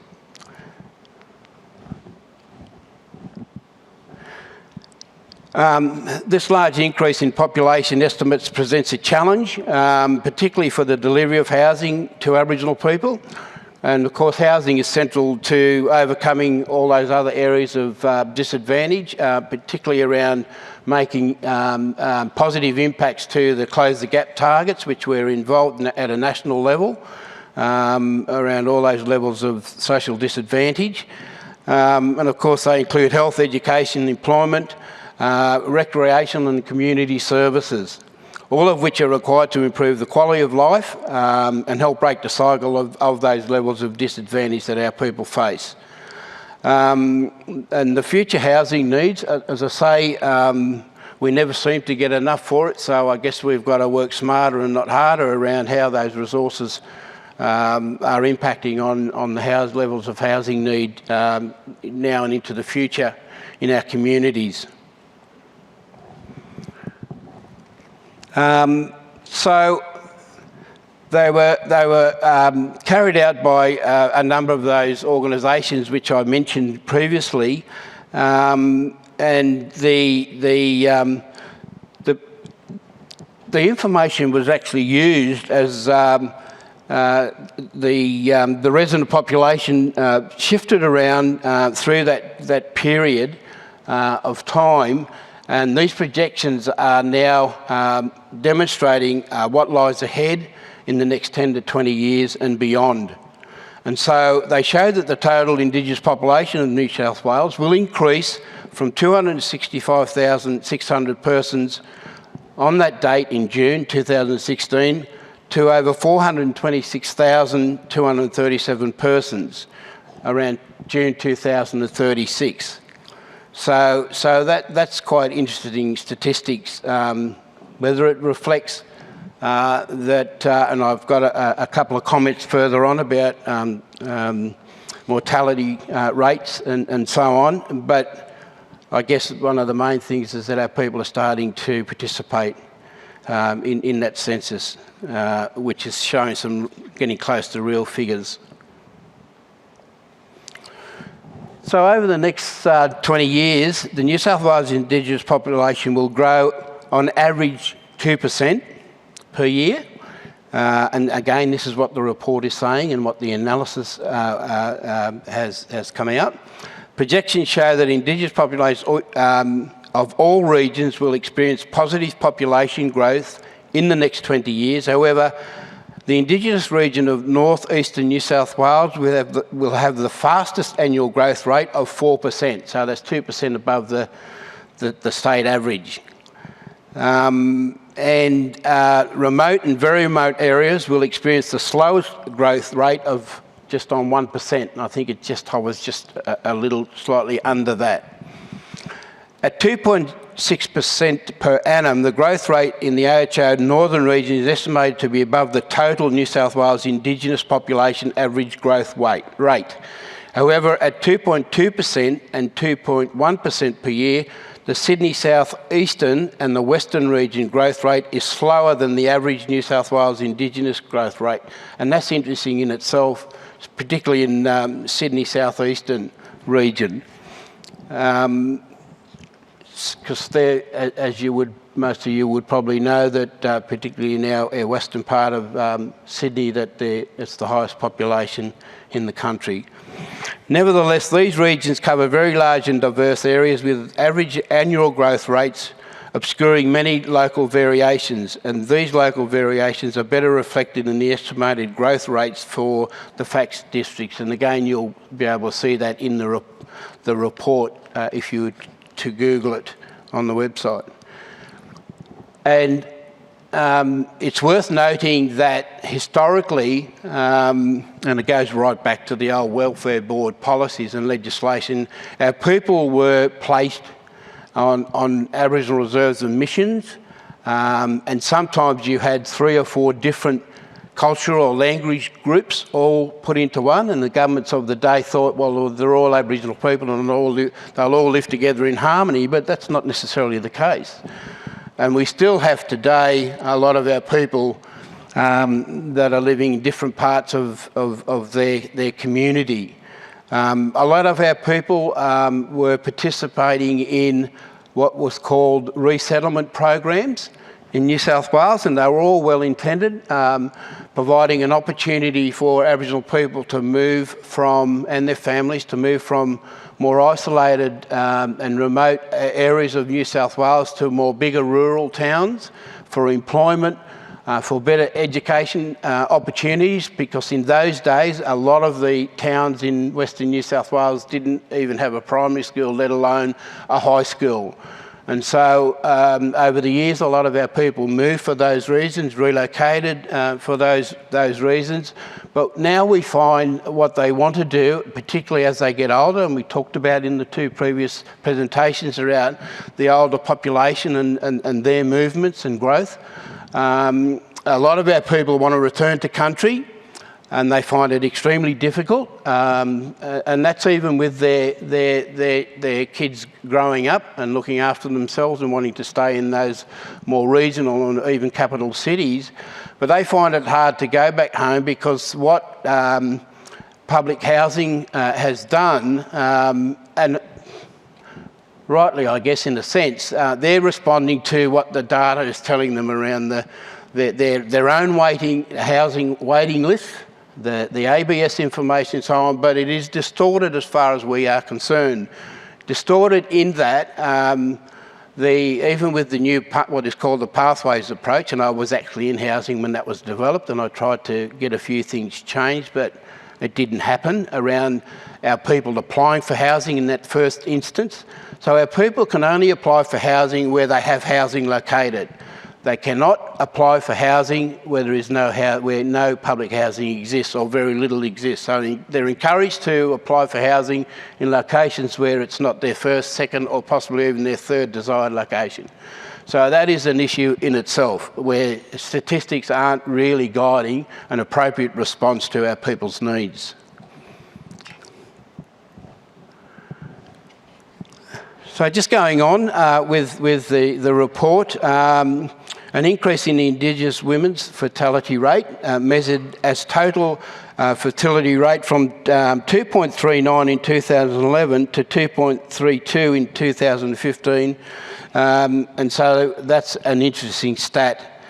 This large increase in population estimates presents a challenge, particularly for the delivery of housing to Aboriginal people. And of course, housing is central to overcoming all those other areas of disadvantage, particularly around making positive impacts to the Close the Gap targets, which we're involved in at a national level, around all those levels of social disadvantage. And of course, they include health, education, employment, recreational and community services, all of which are required to improve the quality of life and help break the cycle of those levels of disadvantage that our people face. And the future housing needs, as I say, we never seem to get enough for it, so I guess we've got to work smarter and not harder around how those resources are impacting on the levels of housing need now and into the future in our communities. So they were carried out by a number of those organisations which I mentioned previously, and the information was actually used as the resident population shifted around through that period of time. And these projections are now demonstrating what lies ahead in the next 10 to 20 years and beyond. And so they show that the total Indigenous population of New South Wales will increase from 265,600 persons on that date in June 2016 to over 426,237 persons around June 2036. So that's quite interesting statistics. Whether it reflects that, and I've got a couple of comments further on about mortality rates and so on, but I guess one of the main things is that our people are starting to participate in that census, which is showing some getting close to real figures. So over the next 20 years, the New South Wales Indigenous population will grow on average 2% per year. And again, this is what the report is saying and what the analysis has come out. Projections show that Indigenous populations of all regions will experience positive population growth in the next 20 years. However, the Indigenous region of north-eastern New South Wales will have the fastest annual growth rate of 4%, so that's 2% above the state average. Remote and very remote areas will experience the slowest growth rate of just on 1%, and I think it just hovers just a little slightly under that. At 2.6% per annum, the growth rate in the AHO northern region is estimated to be above the total New South Wales Indigenous population average growth rate. However, at 2.2% and 2.1% per year, the Sydney South Eastern and the Western region growth rate is slower than the average New South Wales Indigenous growth rate. And that's interesting in itself, particularly in Sydney South Eastern region. Because there, as most of you would probably know, that particularly in our western part of Sydney, that it's the highest population in the country. Nevertheless, these regions cover very large and diverse areas with average annual growth rates obscuring many local variations, and these local variations are better reflected in the estimated growth rates for the FACTS districts. And again, you'll be able to see that in the report if you to Google it on the website. And it's worth noting that historically, and it goes right back to the old welfare board policies and legislation, our people were placed on Aboriginal reserves and missions, and sometimes you had 3 or 4 different cultural or language groups all put into one, and the governments of the day thought, well, they're all Aboriginal people and they'll all live together in harmony, but that's not necessarily the case. And we still have today a lot of our people that are living in different parts of their community. A lot of our people were participating in what was called resettlement programs in New South Wales, and they were all well intended, providing an opportunity for Aboriginal people to move from, and their families to move from more isolated and remote areas of New South Wales to more bigger rural towns for employment, for better education opportunities, because in those days a lot of the towns in Western New South Wales didn't even have a primary school, let alone a high school. And so over the years, a lot of our people moved for those reasons, relocated for those reasons. But now we find what they want to do, particularly as they get older, and we talked about in the 2 previous presentations around the older population and their movements and growth. A lot of our people want to return to country, and they find it extremely difficult, and that's even with their kids growing up and looking after themselves and wanting to stay in those more regional and even capital cities. But they find it hard to go back home because what public housing has done, and rightly I guess in a sense, they're responding to what the data is telling them around their own housing waiting list, the ABS information and so on, but it is distorted as far as we are concerned. Distorted in that even with the new, what is called the pathways approach, and I was actually in housing when that was developed, and I tried to get a few things changed, but it didn't happen around our people applying for housing in that first instance. So our people can only apply for housing where they have housing located. They cannot apply for housing where where no public housing exists or very little exists. So they're encouraged to apply for housing in locations where it's not their first, second, or possibly even their third desired location. So that is an issue in itself, where statistics aren't really guiding an appropriate response to our people's needs. So just going on with the report, an increase in the Indigenous women's fertility rate measured as total fertility rate from 2.39 in 2011 to 2.32 in 2015. And so that's an interesting stat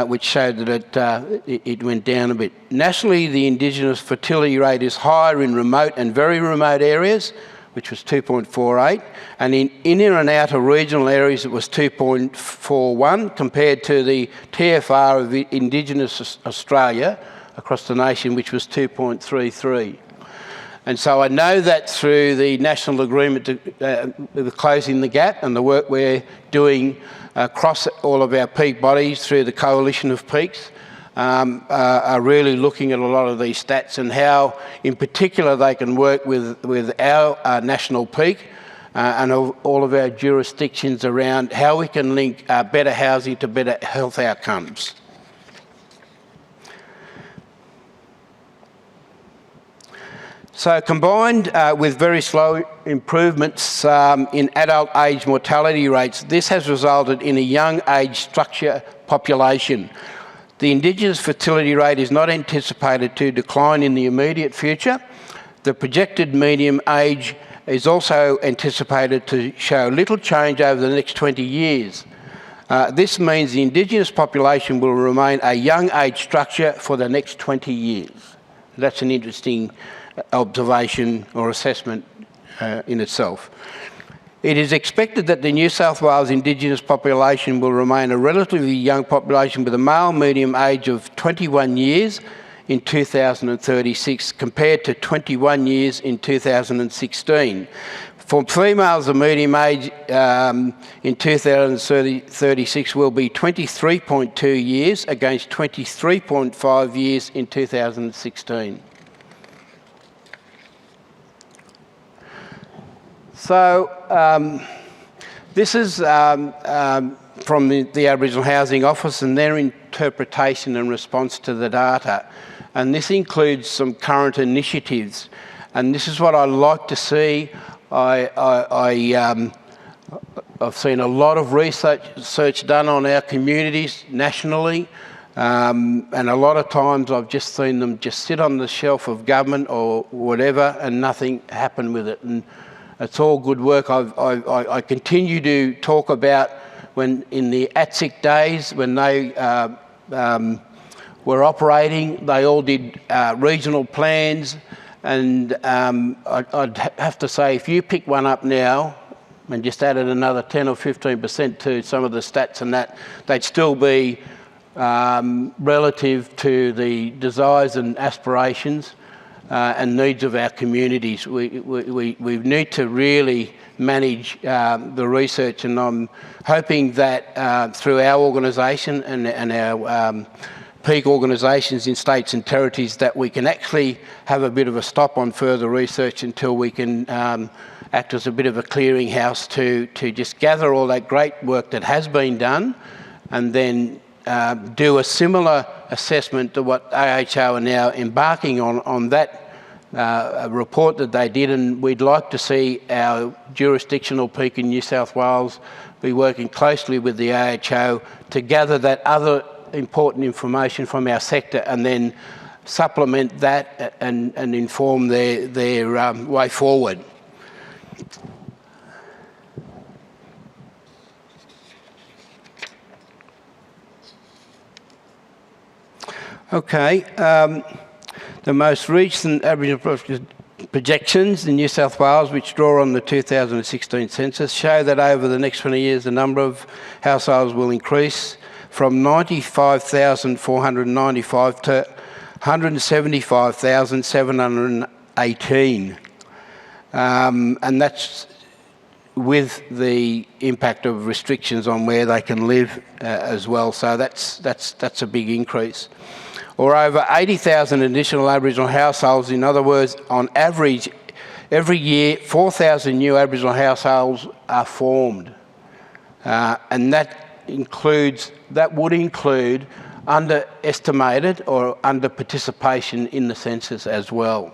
which showed that it went down a bit. Nationally, the Indigenous fertility rate is higher in remote and very remote areas, which was 2.48, and in inner and outer regional areas it was 2.41 compared to the TFR of Indigenous Australia across the nation, which was 2.33. And so I know that through the national agreement to closing the gap and the work we're doing across all of our peak bodies through the Coalition of Peaks, are really looking at a lot of these stats and how, in particular, they can work with our national peak and all of our jurisdictions around how we can link better housing to better health outcomes. So combined with very slow improvements in adult age mortality rates, this has resulted in a young age structure population. The Indigenous fertility rate is not anticipated to decline in the immediate future. The projected median age is also anticipated to show little change over the next 20 years. This means the Indigenous population will remain a young age structure for the next 20 years. That's an interesting observation or assessment in itself. It is expected that the New South Wales Indigenous population will remain a relatively young population with a male median age of 21 years in 2036 compared to 21 years in 2016. For females, the median age in 2036 will be 23.2 years against 23.5 years in 2016. So this is from the Aboriginal Housing Office and their interpretation and response to the data. And this includes some current initiatives. And this is what I like to see. I've seen a lot of research done on our communities nationally, and a lot of times I've just seen them just sit on the shelf of government or whatever and nothing happen with it. And it's all good work. I continue to talk about when in the ATSIC days, when they were operating, they all did regional plans. And I'd have to say, if you pick one up now and just added another 10 or 15% to some of the stats and that, they'd still be relative to the desires and aspirations and needs of our communities. We need to really manage the research, and I'm hoping that through our organisation and our peak organisations in states and territories that we can actually have a bit of a stop on further research until we can act as a bit of a clearinghouse to just gather all that great work that has been done and then do a similar assessment to what AHO are now embarking on that report that they did. And we'd like to see our jurisdictional peak in New South Wales be working closely with the AHO to gather that other important information from our sector and then supplement that and inform their way forward. Okay, the most recent Aboriginal projections in New South Wales, which draw on the 2016 census, show that over the next 20 years the number of households will increase from 95,495 to 175,718. And that's with the impact of restrictions on where they can live as well. So that's a big increase. Or over 80,000 additional Aboriginal households. In other words, on average, every year 4,000 new Aboriginal households are formed. And that would include underestimated or under participation in the census as well.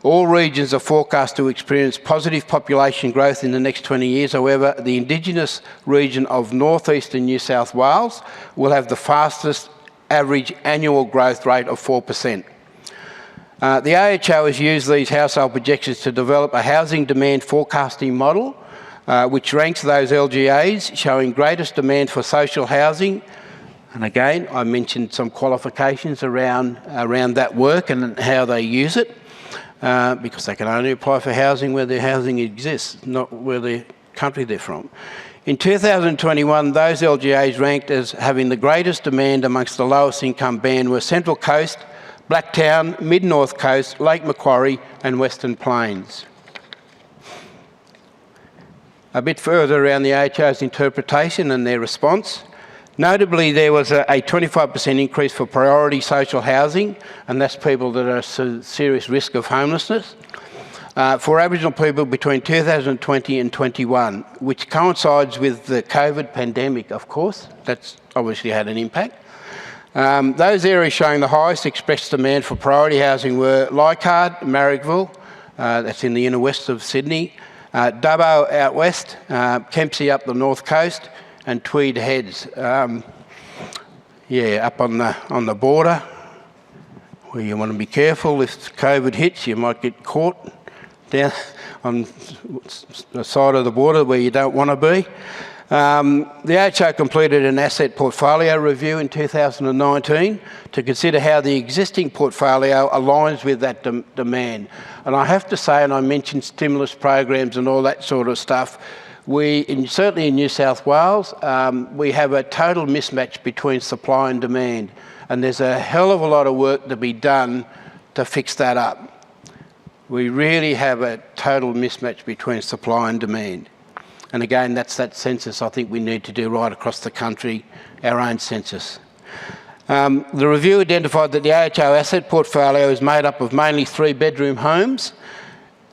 All regions are forecast to experience positive population growth in the next 20 years. However, the Indigenous region of northeastern New South Wales will have the fastest average annual growth rate of 4%. The AHO has used these household projections to develop a housing demand forecasting model which ranks those LGAs showing greatest demand for social housing. And again, I mentioned some qualifications around that work and how they use it, because they can only apply for housing where their housing exists, not where the country they're from. In 2021, those LGAs ranked as having the greatest demand amongst the lowest income band were Central Coast, Blacktown, Mid-North Coast, Lake Macquarie and Western Plains. A bit further around the AHO's interpretation and their response. Notably, there was a 25% increase for priority social housing, and that's people that are at serious risk of homelessness, for Aboriginal people between 2020 and 21, which coincides with the COVID pandemic, of course. That's obviously had an impact. Those areas showing the highest expressed demand for priority housing were Leichhardt, Marrickville, that's in the inner west of Sydney, Dubbo out west, Kempsey up the north coast, and Tweed Heads, up on the border, where you want to be careful. If COVID hits, you might get caught down on the side of the border where you don't want to be. The AHO completed an asset portfolio review in 2019 to consider how the existing portfolio aligns with that demand. And I have to say, and I mentioned stimulus programs and all that sort of stuff, certainly in New South Wales, we have a total mismatch between supply and demand. And there's a hell of a lot of work to be done to fix that up. We really have a total mismatch between supply and demand. And again, that's that census I think we need to do right across the country, our own census. The review identified that the AHO asset portfolio is made up of mainly 3-bedroom homes.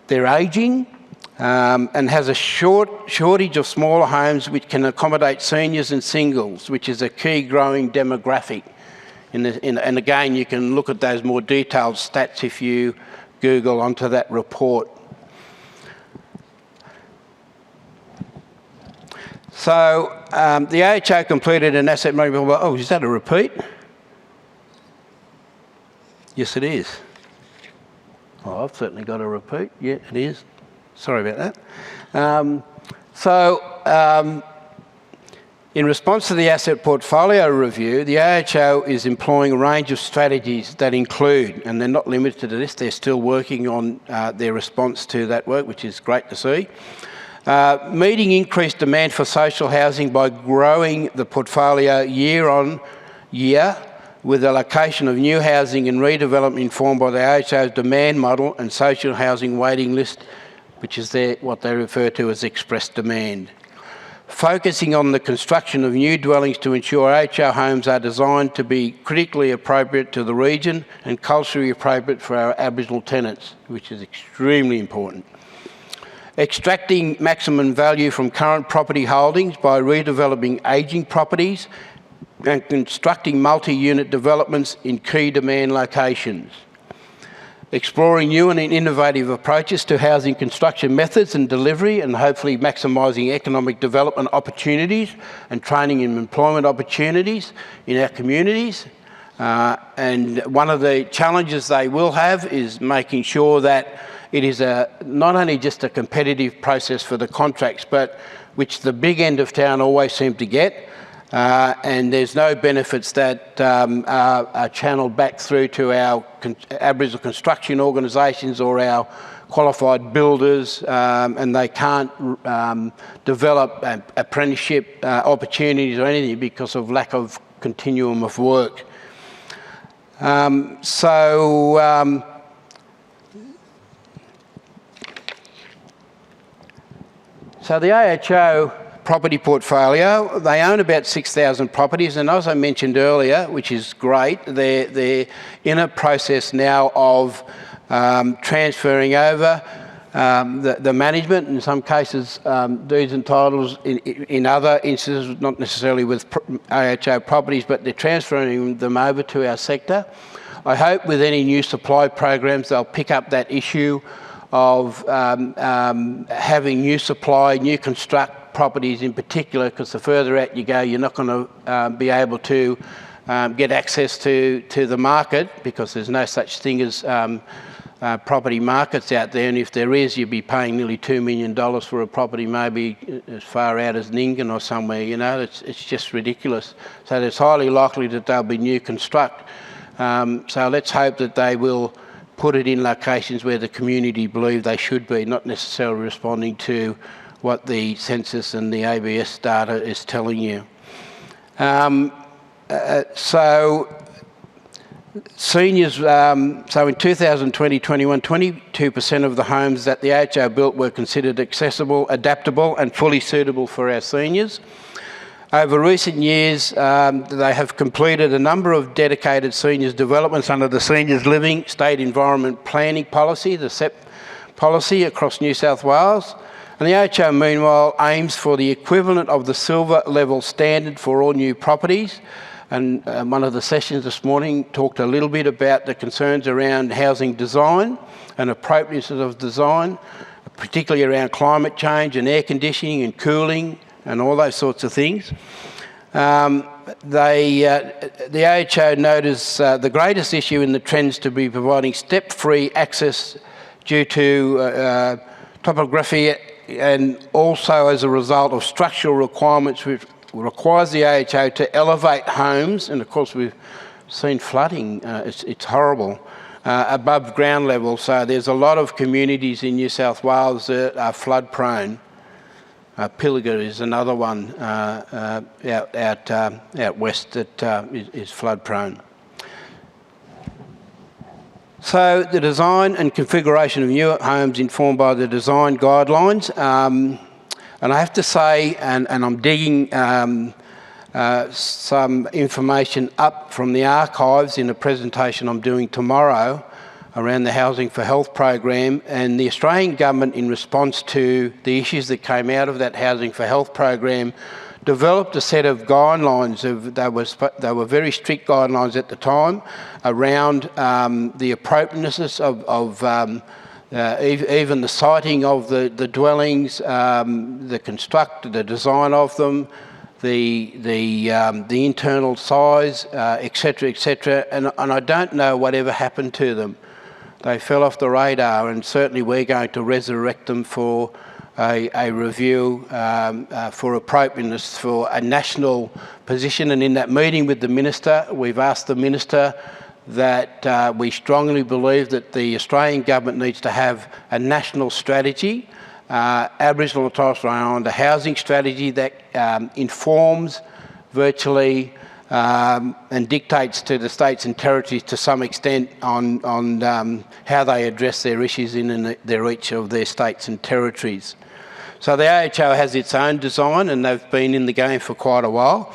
They're ageing and has a shortage of smaller homes which can accommodate seniors and singles, which is a key growing demographic. And again, you can look at those more detailed stats if you Google onto that report. So the AHO completed an asset management. Oh, is that a repeat? Yes, it is. Oh, I've certainly got a repeat. Yeah, it is. Sorry about that. In response to the asset portfolio review, the AHO is employing a range of strategies that include, and they're not limited to this, they're still working on their response to that work, which is great to see. Meeting increased demand for social housing by growing the portfolio year on year with the allocation of new housing and redevelopment informed by the AHO's demand model and social housing waiting list, which is what they refer to as express demand. Focusing on the construction of new dwellings to ensure AHO homes are designed to be critically appropriate to the region and culturally appropriate for our Aboriginal tenants, which is extremely important. Extracting maximum value from current property holdings by redeveloping ageing properties and constructing multi-unit developments in key demand locations. Exploring new and innovative approaches to housing construction methods and delivery, and hopefully maximising economic development opportunities and training and employment opportunities in our communities. And one of the challenges they will have is making sure that it is not only just a competitive process for the contracts, but which the big end of town always seem to get, and there's no benefits that are channeled back through to our Aboriginal construction organisations or our qualified builders, and they can't develop apprenticeship opportunities or anything because of lack of continuum of work. So the AHO property portfolio, they own about 6,000 properties, and as I mentioned earlier, which is great, they're in a process now of transferring over the management, in some cases deeds and titles, in other instances, not necessarily with AHO properties, but they're transferring them over to our sector. I hope with any new supply programs they'll pick up that issue of having new supply, new construct properties in particular, because the further out you go, you're not going to be able to get access to the market, because there's no such thing as property markets out there, and if there is, you'd be paying nearly $2 million for a property maybe as far out as Nyngan or somewhere, you know, it's just ridiculous. So it's highly likely that there'll be new construct. So let's hope that they will put it in locations where the community believe they should be, not necessarily responding to what the census and the ABS data is telling you. So seniors, so in 2020-21, 22% of the homes that the AHO built were considered accessible, adaptable and fully suitable for our seniors. Over recent years, they have completed a number of dedicated seniors developments under the Seniors Living State Environment Planning Policy, the SEP policy, across New South Wales. And the AHO, meanwhile, aims for the equivalent of the silver level standard for all new properties. And one of the sessions this morning talked a little bit about the concerns around housing design and appropriateness of design, particularly around climate change and air conditioning and cooling and all those sorts of things. The AHO noticed the greatest issue in the trends to be providing step-free access due to topography, and also as a result of structural requirements which requires the AHO to elevate homes, and of course we've seen flooding, it's horrible, above ground level. So there's a lot of communities in New South Wales that are flood prone. Pilliga is another one out west that is flood prone. So the design and configuration of new homes informed by the design guidelines. And I have to say, and I'm digging some information up from the archives in a presentation I'm doing tomorrow around the Housing for Health program, and the Australian government, in response to the issues that came out of that Housing for Health program, developed a set of guidelines. They were very strict guidelines at the time around the appropriateness of even the siting of the dwellings, the design of them, the internal size, etc., etc. And I don't know whatever happened to them. They fell off the radar, and certainly we're going to resurrect them for a review for appropriateness for a national position. And in that meeting with the Minister, we've asked the Minister that we strongly believe that the Australian government needs to have a national strategy, Aboriginal and Torres Strait Islander housing strategy that informs virtually and dictates to the states and territories to some extent on how they address their issues in each of their states and territories. So the AHO has its own design, and they've been in the game for quite a while,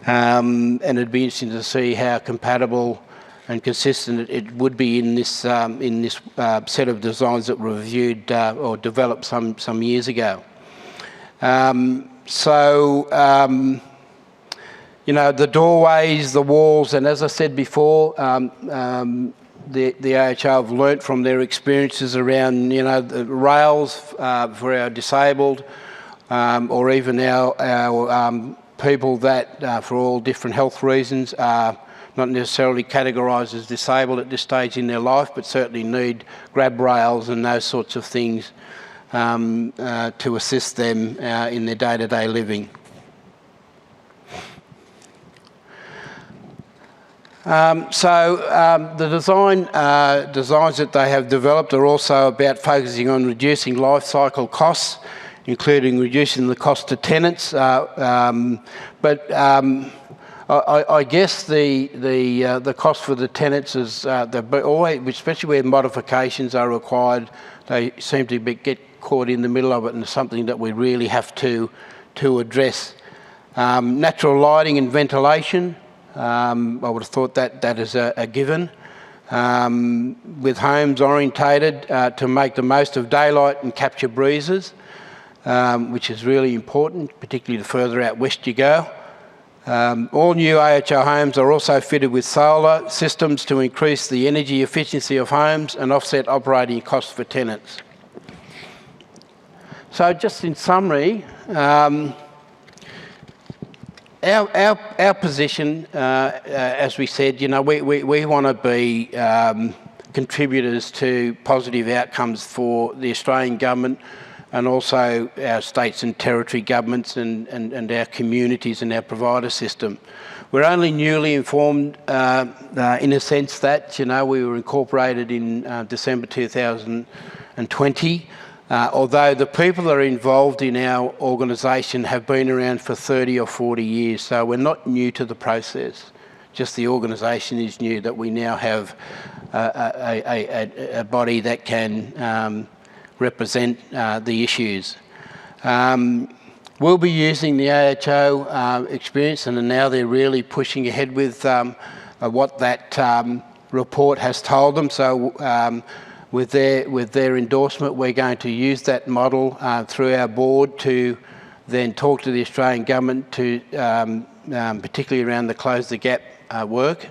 and it'd be interesting to see how compatible and consistent it would be in this set of designs that were reviewed or developed some years ago. You know, the doorways, the walls, and as I said before, the AHO have learnt from their experiences around, you know, the rails for our disabled, or even our people that, for all different health reasons, are not necessarily categorised as disabled at this stage in their life, but certainly need grab rails and those sorts of things to assist them in their day-to-day living. The designs that they have developed are also about focusing on reducing life cycle costs, including reducing the cost to tenants. I guess the cost for the tenants is always, especially where modifications are required, they seem to get caught in the middle of it, and it's something that we really have to address. Natural lighting and ventilation. I would have thought that is a given, with homes orientated to make the most of daylight and capture breezes, which is really important, particularly the further out west you go. All new AHO homes are also fitted with solar systems to increase the energy efficiency of homes and offset operating costs for tenants. So just in summary, our position, as we said, you know, we want to be contributors to positive outcomes for the Australian government and also our states and territory governments and our communities and our provider system. We're only newly informed in a sense that, you know, we were incorporated in December 2020. Although the people that are involved in our organisation have been around for 30 or 40 years, so we're not new to the process. Just the organisation is new, that we now have a body that can represent the issues. We'll be using the AHO experience, and now they're really pushing ahead with what that report has told them. So with their endorsement, we're going to use that model through our board to then talk to the Australian government to, particularly around the Close the Gap work,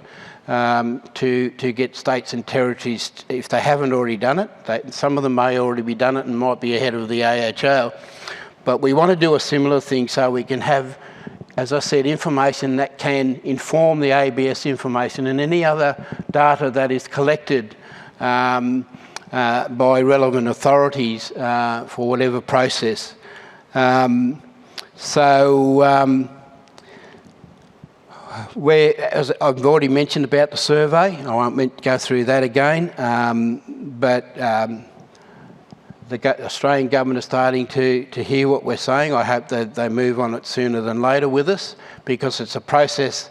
to get states and territories, if they haven't already done it, some of them may already be done it and might be ahead of the AHO, but we want to do a similar thing so we can have, as I said, information that can inform the ABS information and any other data that is collected by relevant authorities for whatever process. As I've already mentioned about the survey, I won't go through that again, but the Australian government is starting to hear what we're saying. I hope that they move on it sooner than later with us, because it's a process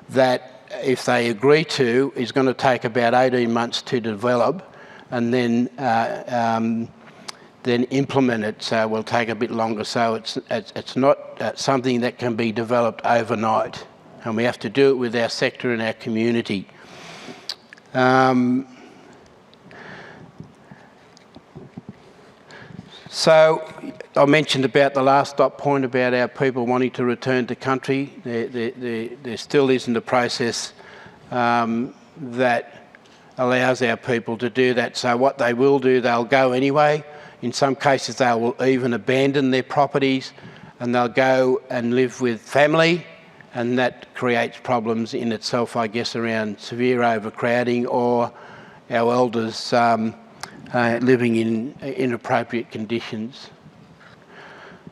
that if they agree to, is going to take about 18 months to develop, and then implement it. So it will take a bit longer. So it's not something that can be developed overnight, and we have to do it with our sector and our community. So I mentioned about the last stop point about our people wanting to return to country. There still isn't a process that allows our people to do that. So what they will do, they'll go anyway. In some cases, they will even abandon their properties and they'll go and live with family, and that creates problems in itself, I guess, around severe overcrowding or our elders living in inappropriate conditions.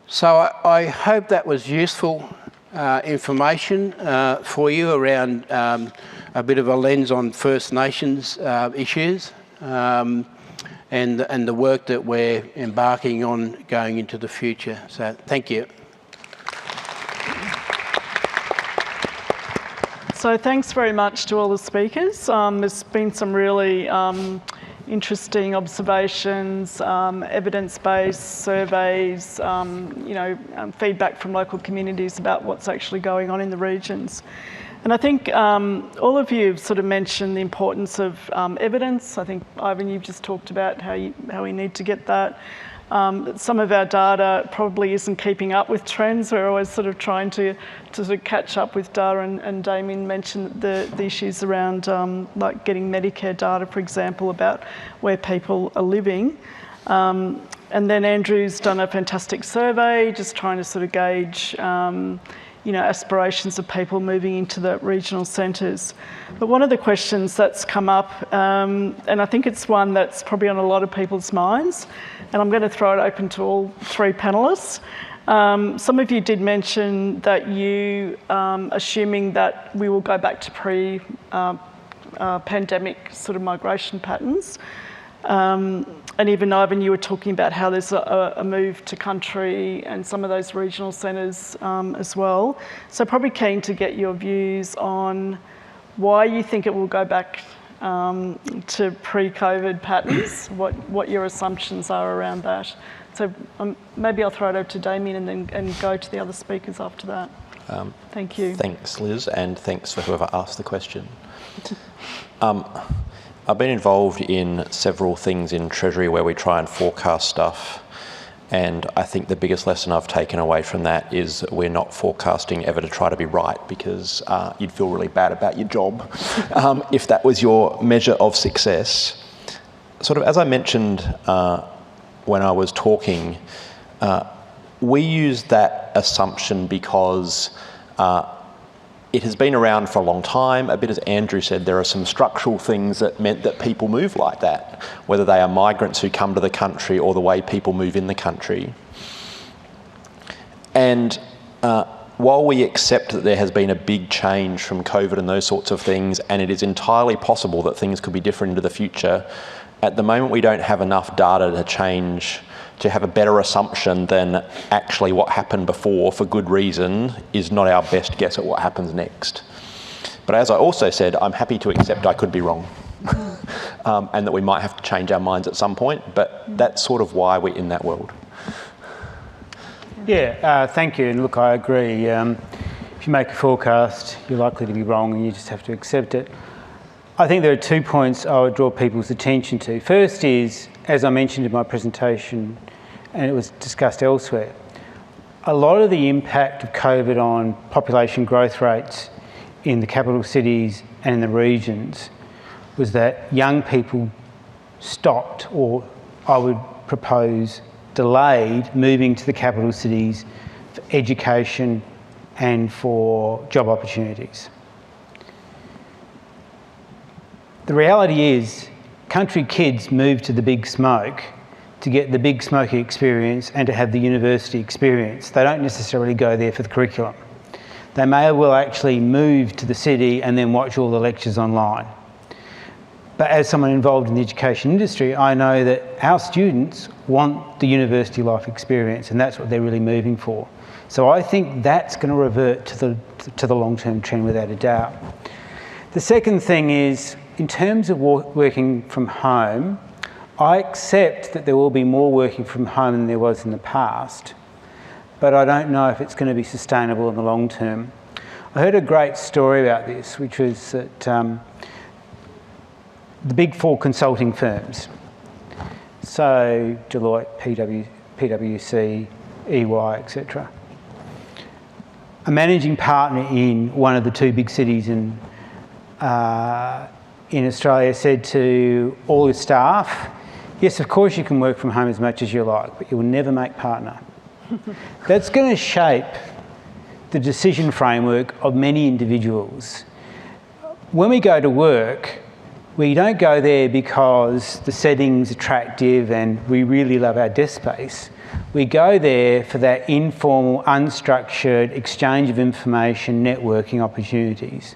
So I hope that was useful information for you around a bit of a lens on First Nations issues and the work that we're embarking on going into the future. So thank you. So thanks very much to all the speakers. There's been some really interesting observations, evidence-based surveys, feedback from local communities about what's actually going on in the regions. And I think all of you have sort of mentioned the importance of evidence. I think, Ivan, you've just talked about how we need to get that. Some of our data probably isn't keeping up with trends. We're always sort of trying to sort of catch up with data, and Damien mentioned the issues around like getting Medicare data, for example, about where people are living. And then Andrew's done a fantastic survey, just trying to sort of gauge aspirations of people moving into the regional centres. But one of the questions that's come up, and I think it's one that's probably on a lot of people's minds, and I'm going to throw it open to all three panellists. Some of you did mention that you, assuming that we will go back to pre-pandemic sort of migration patterns, and even Ivan, you were talking about how there's a move to country and some of those regional centres as well. So probably keen to get your views on why you think it will go back to pre-COVID patterns, what your assumptions are around that. So maybe I'll throw it over to Damien and go to the other speakers after that. Thank you. Thanks, Liz, and thanks for whoever asked the question. I've been involved in several things in Treasury where we try and forecast stuff, and I think the biggest lesson I've taken away from that is that we're not forecasting ever to try to be right, because you'd feel really bad about your job if that was your measure of success. Sort of as I mentioned when I was talking, we use that assumption because it has been around for a long time. A bit as Andrew said, there are some structural things that meant that people move like that, whether they are migrants who come to the country or the way people move in the country. And while we accept that there has been a big change from COVID and those sorts of things, and it is entirely possible that things could be different into the future, at the moment we don't have enough data to have a better assumption than actually what happened before, for good reason, is not our best guess at what happens next. But as I also said, I'm happy to accept I could be wrong and that we might have to change our minds at some point, but that's sort of why we're in that world. Yeah, thank you. And look, I agree. If you make a forecast, you're likely to be wrong and you just have to accept it. I think there are 2 points I would draw people's attention to. First is, as I mentioned in my presentation, and it was discussed elsewhere, a lot of the impact of COVID on population growth rates in the capital cities and in the regions was that young people stopped, or I would propose delayed, moving to the capital cities for education and for job opportunities. The reality is, country kids move to the big smoke to get the big smoky experience and to have the university experience. They don't necessarily go there for the curriculum. They may well actually move to the city and then watch all the lectures online. But as someone involved in the education industry, I know that our students want the university life experience, and that's what they're really moving for. So I think that's going to revert to the long-term trend without a doubt. The second thing is, in terms of working from home, I accept that there will be more working from home than there was in the past, but I don't know if it's going to be sustainable in the long term. I heard a great story about this, which was that the big four consulting firms, so Deloitte, PwC, EY, etc. A managing partner in one of the two big cities in Australia said to all his staff, yes, of course you can work from home as much as you like, but you will never make partner. That's going to shape the decision framework of many individuals. When we go to work, we don't go there because the setting's attractive and we really love our desk space. We go there for that informal, unstructured exchange of information, networking opportunities.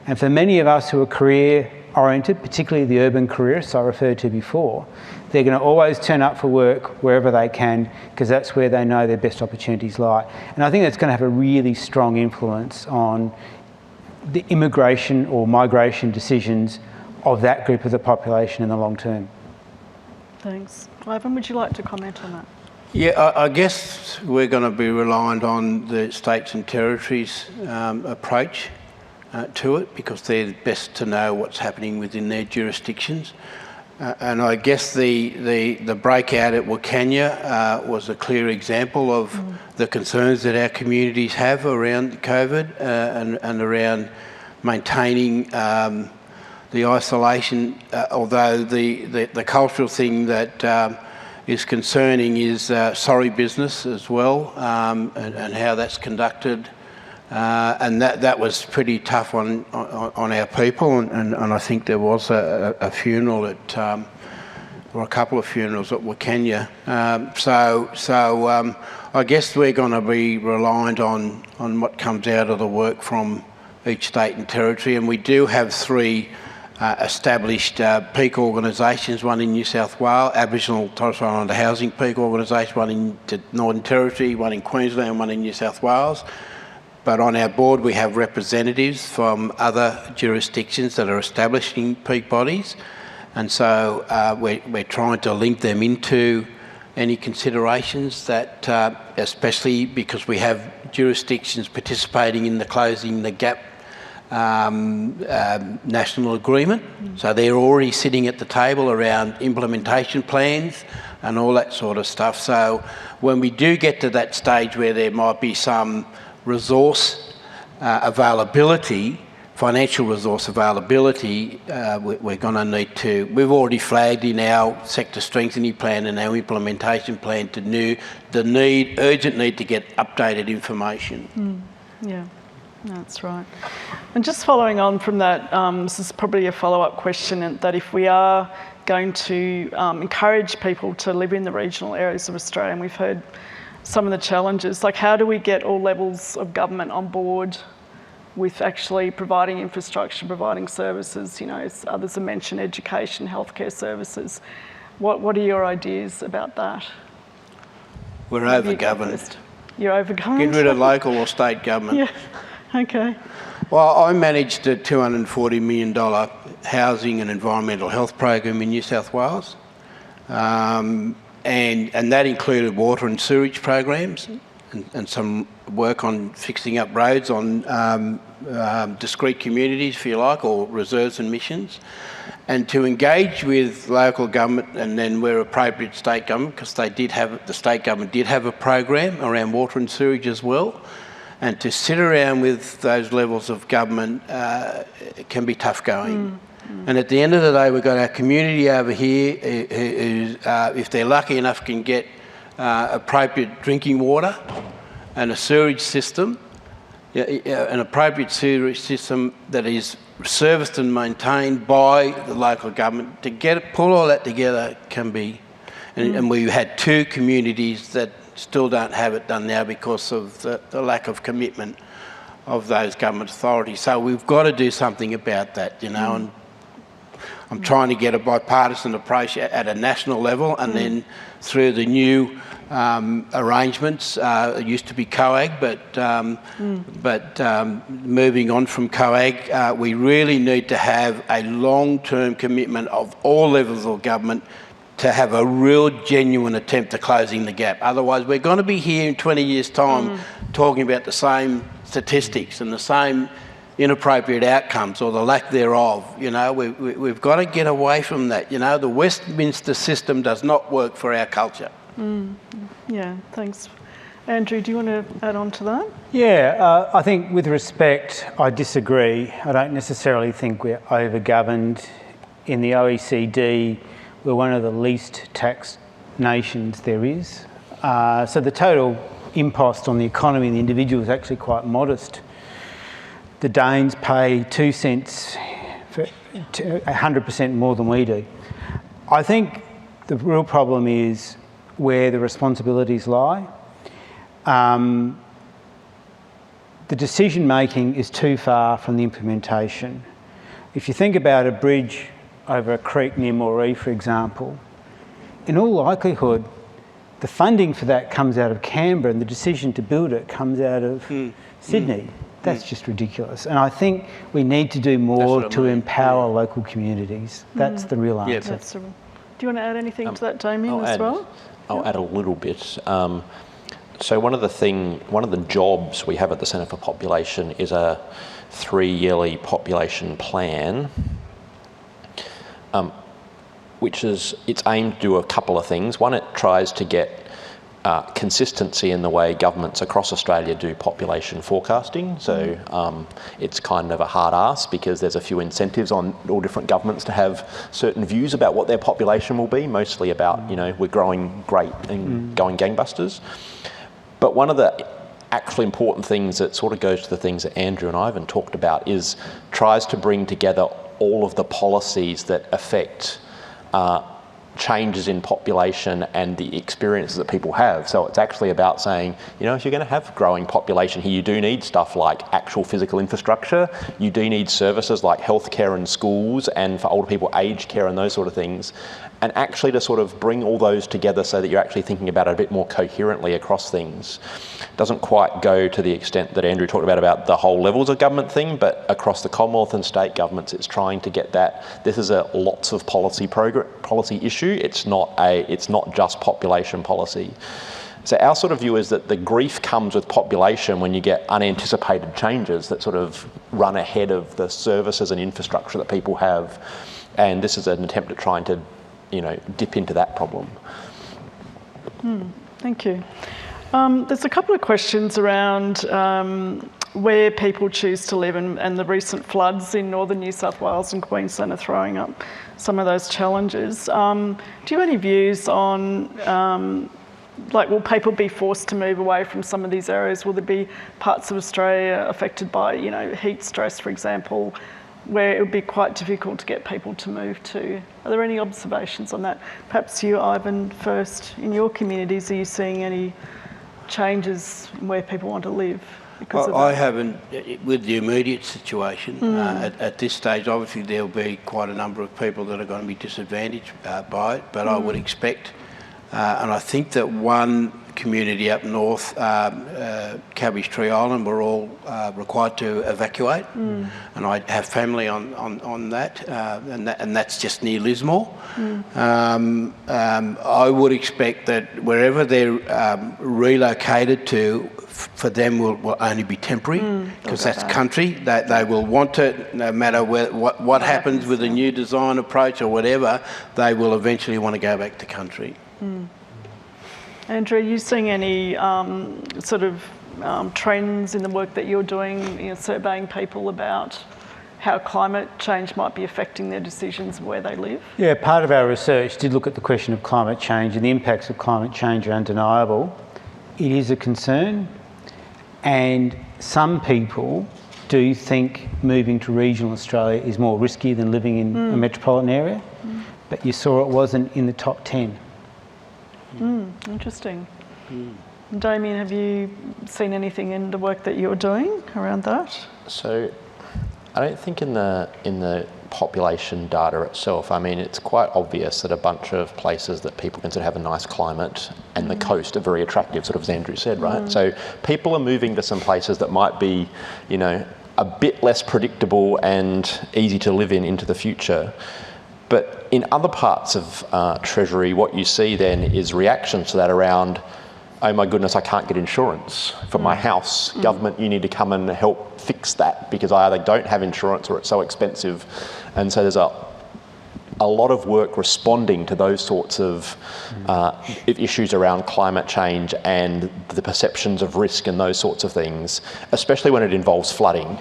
And for many of us who are career-oriented, particularly the urban careerists I referred to before, they're going to always turn up for work wherever they can because that's where they know their best opportunities lie. And I think that's going to have a really strong influence on the immigration or migration decisions of that group of the population in the long term. Thanks. Ivan, would you like to comment on that? Yeah, I guess we're going to be reliant on the states and territories' approach to it because they're best to know what's happening within their jurisdictions. And I guess the breakout at Wakanya was a clear example of the concerns that our communities have around COVID and around maintaining the isolation, although the cultural thing that is concerning is sorry business as well, and how that's conducted. And that was pretty tough on our people, and I think there was a funeral at, or a couple of funerals at Wakanya. So I guess we're going to be reliant on what comes out of the work from each state and territory, and we do have three established peak organisations, one in New South Wales, Aboriginal Torres Strait Islander Housing Peak Organisation, one in the Northern Territory, one in Queensland, and one in New South Wales. But on our board we have representatives from other jurisdictions that are establishing peak bodies, and so we're trying to link them into any considerations that, especially because we have jurisdictions participating in the Closing the Gap national agreement. So they're already sitting at the table around implementation plans and all that sort of stuff. So when we do get to that stage where there might be some resource availability, financial resource availability, we're going to need to, we've already flagged in our sector strengthening plan and our implementation plan to the urgent need to get updated information. Yeah. That's right. And just following on from that, this is probably a follow-up question, that if we are going to encourage people to live in the regional areas of Australia, and we've heard some of the challenges, like how do we get all levels of government on board with actually providing infrastructure, providing services, you know, as others have mentioned, education, healthcare services. What are your ideas about that? We're over-governed. You're over-governed? Get rid of local or state government. Yeah. Okay. Well, I managed a $240 million housing and environmental health program in New South Wales, and that included water and sewage programs and some work on fixing up roads on discrete communities, if you like, or reserves and missions, and to engage with local government and then where appropriate state government, because the state government did have a program around water and sewage as well. And to sit around with those levels of government can be tough going. And at the end of the day, we've got our community over here who, if they're lucky enough, can get appropriate drinking water and a sewage system, an appropriate sewage system that is serviced and maintained by the local government. To pull all that together can be, and we had two communities that still don't have it done now because of the lack of commitment of those government authorities. So we've got to do something about that, you know. And I'm trying to get a bipartisan approach at a national level, and then through the new arrangements. It used to be COAG, but moving on from COAG, we really need to have a long-term commitment of all levels of government to have a real genuine attempt at closing the gap. Otherwise, we're going to be here in 20 years' time talking about the same statistics and the same inappropriate outcomes or the lack thereof. You know, we've got to get away from that. You know, the Westminster system does not work for our culture. Yeah, thanks. Andrew, do you want to add on to that? Yeah, I think with respect, I disagree. I don't necessarily think we're over-governed. In the OECD, we're one of the least taxed nations there is. So the total impost on the economy and the individual is actually quite modest. The Danes pay 2 cents for 100% more than we do. I think the real problem is where the responsibilities lie. The decision making is too far from the implementation. If you think about a bridge over a creek near Moree, for example, in all likelihood, the funding for that comes out of Canberra and the decision to build it comes out of Sydney. That's just ridiculous. And I think we need to do more to empower local communities. That's the real answer. Do you want to add anything to that, Damien, as well? I'll add a little bit. So one of the jobs we have at the Centre for Population is a 3-yearly population plan, it's aimed to do a couple of things. One, it tries to get consistency in the way governments across Australia do population forecasting. So it's kind of a hard ask because there's a few incentives on all different governments to have certain views about what their population will be, mostly about, you know, we're growing great and going gangbusters. But one of the actually important things that sort of goes to the things that Andrew and Ivan talked about is tries to bring together all of the policies that affect changes in population and the experiences that people have. So it's actually about saying, you know, if you're going to have growing population here, you do need stuff like actual physical infrastructure. You do need services like healthcare and schools, and for older people, aged care and those sort of things. And actually to sort of bring all those together so that you're actually thinking about it a bit more coherently across things. Doesn't quite go to the extent that Andrew talked about the whole levels of government thing, but across the Commonwealth and state governments, it's trying to get that. This is a lots of policy issue. It's not just population policy. So our sort of view is that the grief comes with population when you get unanticipated changes that sort of run ahead of the services and infrastructure that people have. And this is an attempt at trying to, you know, dip into that problem. Thank you. There's a couple of questions around where people choose to live, and the recent floods in northern New South Wales and Queensland are throwing up some of those challenges. Do you have any views on, like, will people be forced to move away from some of these areas? Will there be parts of Australia affected by, you know, heat stress, for example, where it would be quite difficult to get people to move to? Are there any observations on that? Perhaps you, Ivan, first. In your communities, are you seeing any changes in where people want to live? Well, I haven't, with the immediate situation. At this stage, obviously there'll be quite a number of people that are going to be disadvantaged by it, but I would expect, and I think that one community up north, Cabbage Tree Island, were all required to evacuate, and I have family on that, and that's just near Lismore. I would expect that wherever they're relocated to, for them will only be temporary, because that's country. They will want it, no matter what happens with a new design approach or whatever, they will eventually want to go back to country. Andrew, are you seeing any sort of trends in the work that you're doing, you know, surveying people about how climate change might be affecting their decisions of where they live? Yeah, part of our research did look at the question of climate change, and the impacts of climate change are undeniable. It is a concern, and some people do think moving to regional Australia is more risky than living in a metropolitan area, but you saw it wasn't in the top 10. Interesting. Damien, have you seen anything in the work that you're doing around that? So I don't think in the population data itself. I mean, it's quite obvious that a bunch of places that people consider have a nice climate and the coast are very attractive, sort of as Andrew said, right? So people are moving to some places that might be, you know, a bit less predictable and easy to live in into the future. But in other parts of Treasury, what you see then is reactions to that around, oh my goodness, I can't get insurance for my house. Government, you need to come and help fix that because I either don't have insurance or it's so expensive. And so there's a lot of work responding to those sorts of issues around climate change and the perceptions of risk and those sorts of things, especially when it involves flooding,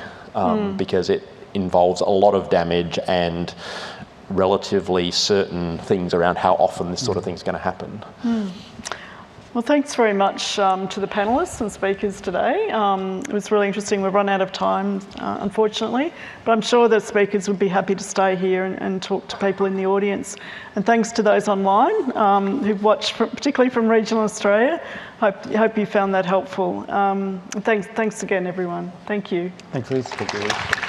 because it involves a lot of damage and relatively certain things around how often this sort of thing's going to happen. Well, thanks very much to the panellists and speakers today. It was really interesting. We've run out of time, unfortunately, but I'm sure the speakers would be happy to stay here and talk to people in the audience. And thanks to those online who've watched, particularly from regional Australia. Hope you found that helpful. Thanks again, everyone. Thank you. Thanks, Liz. Thank you.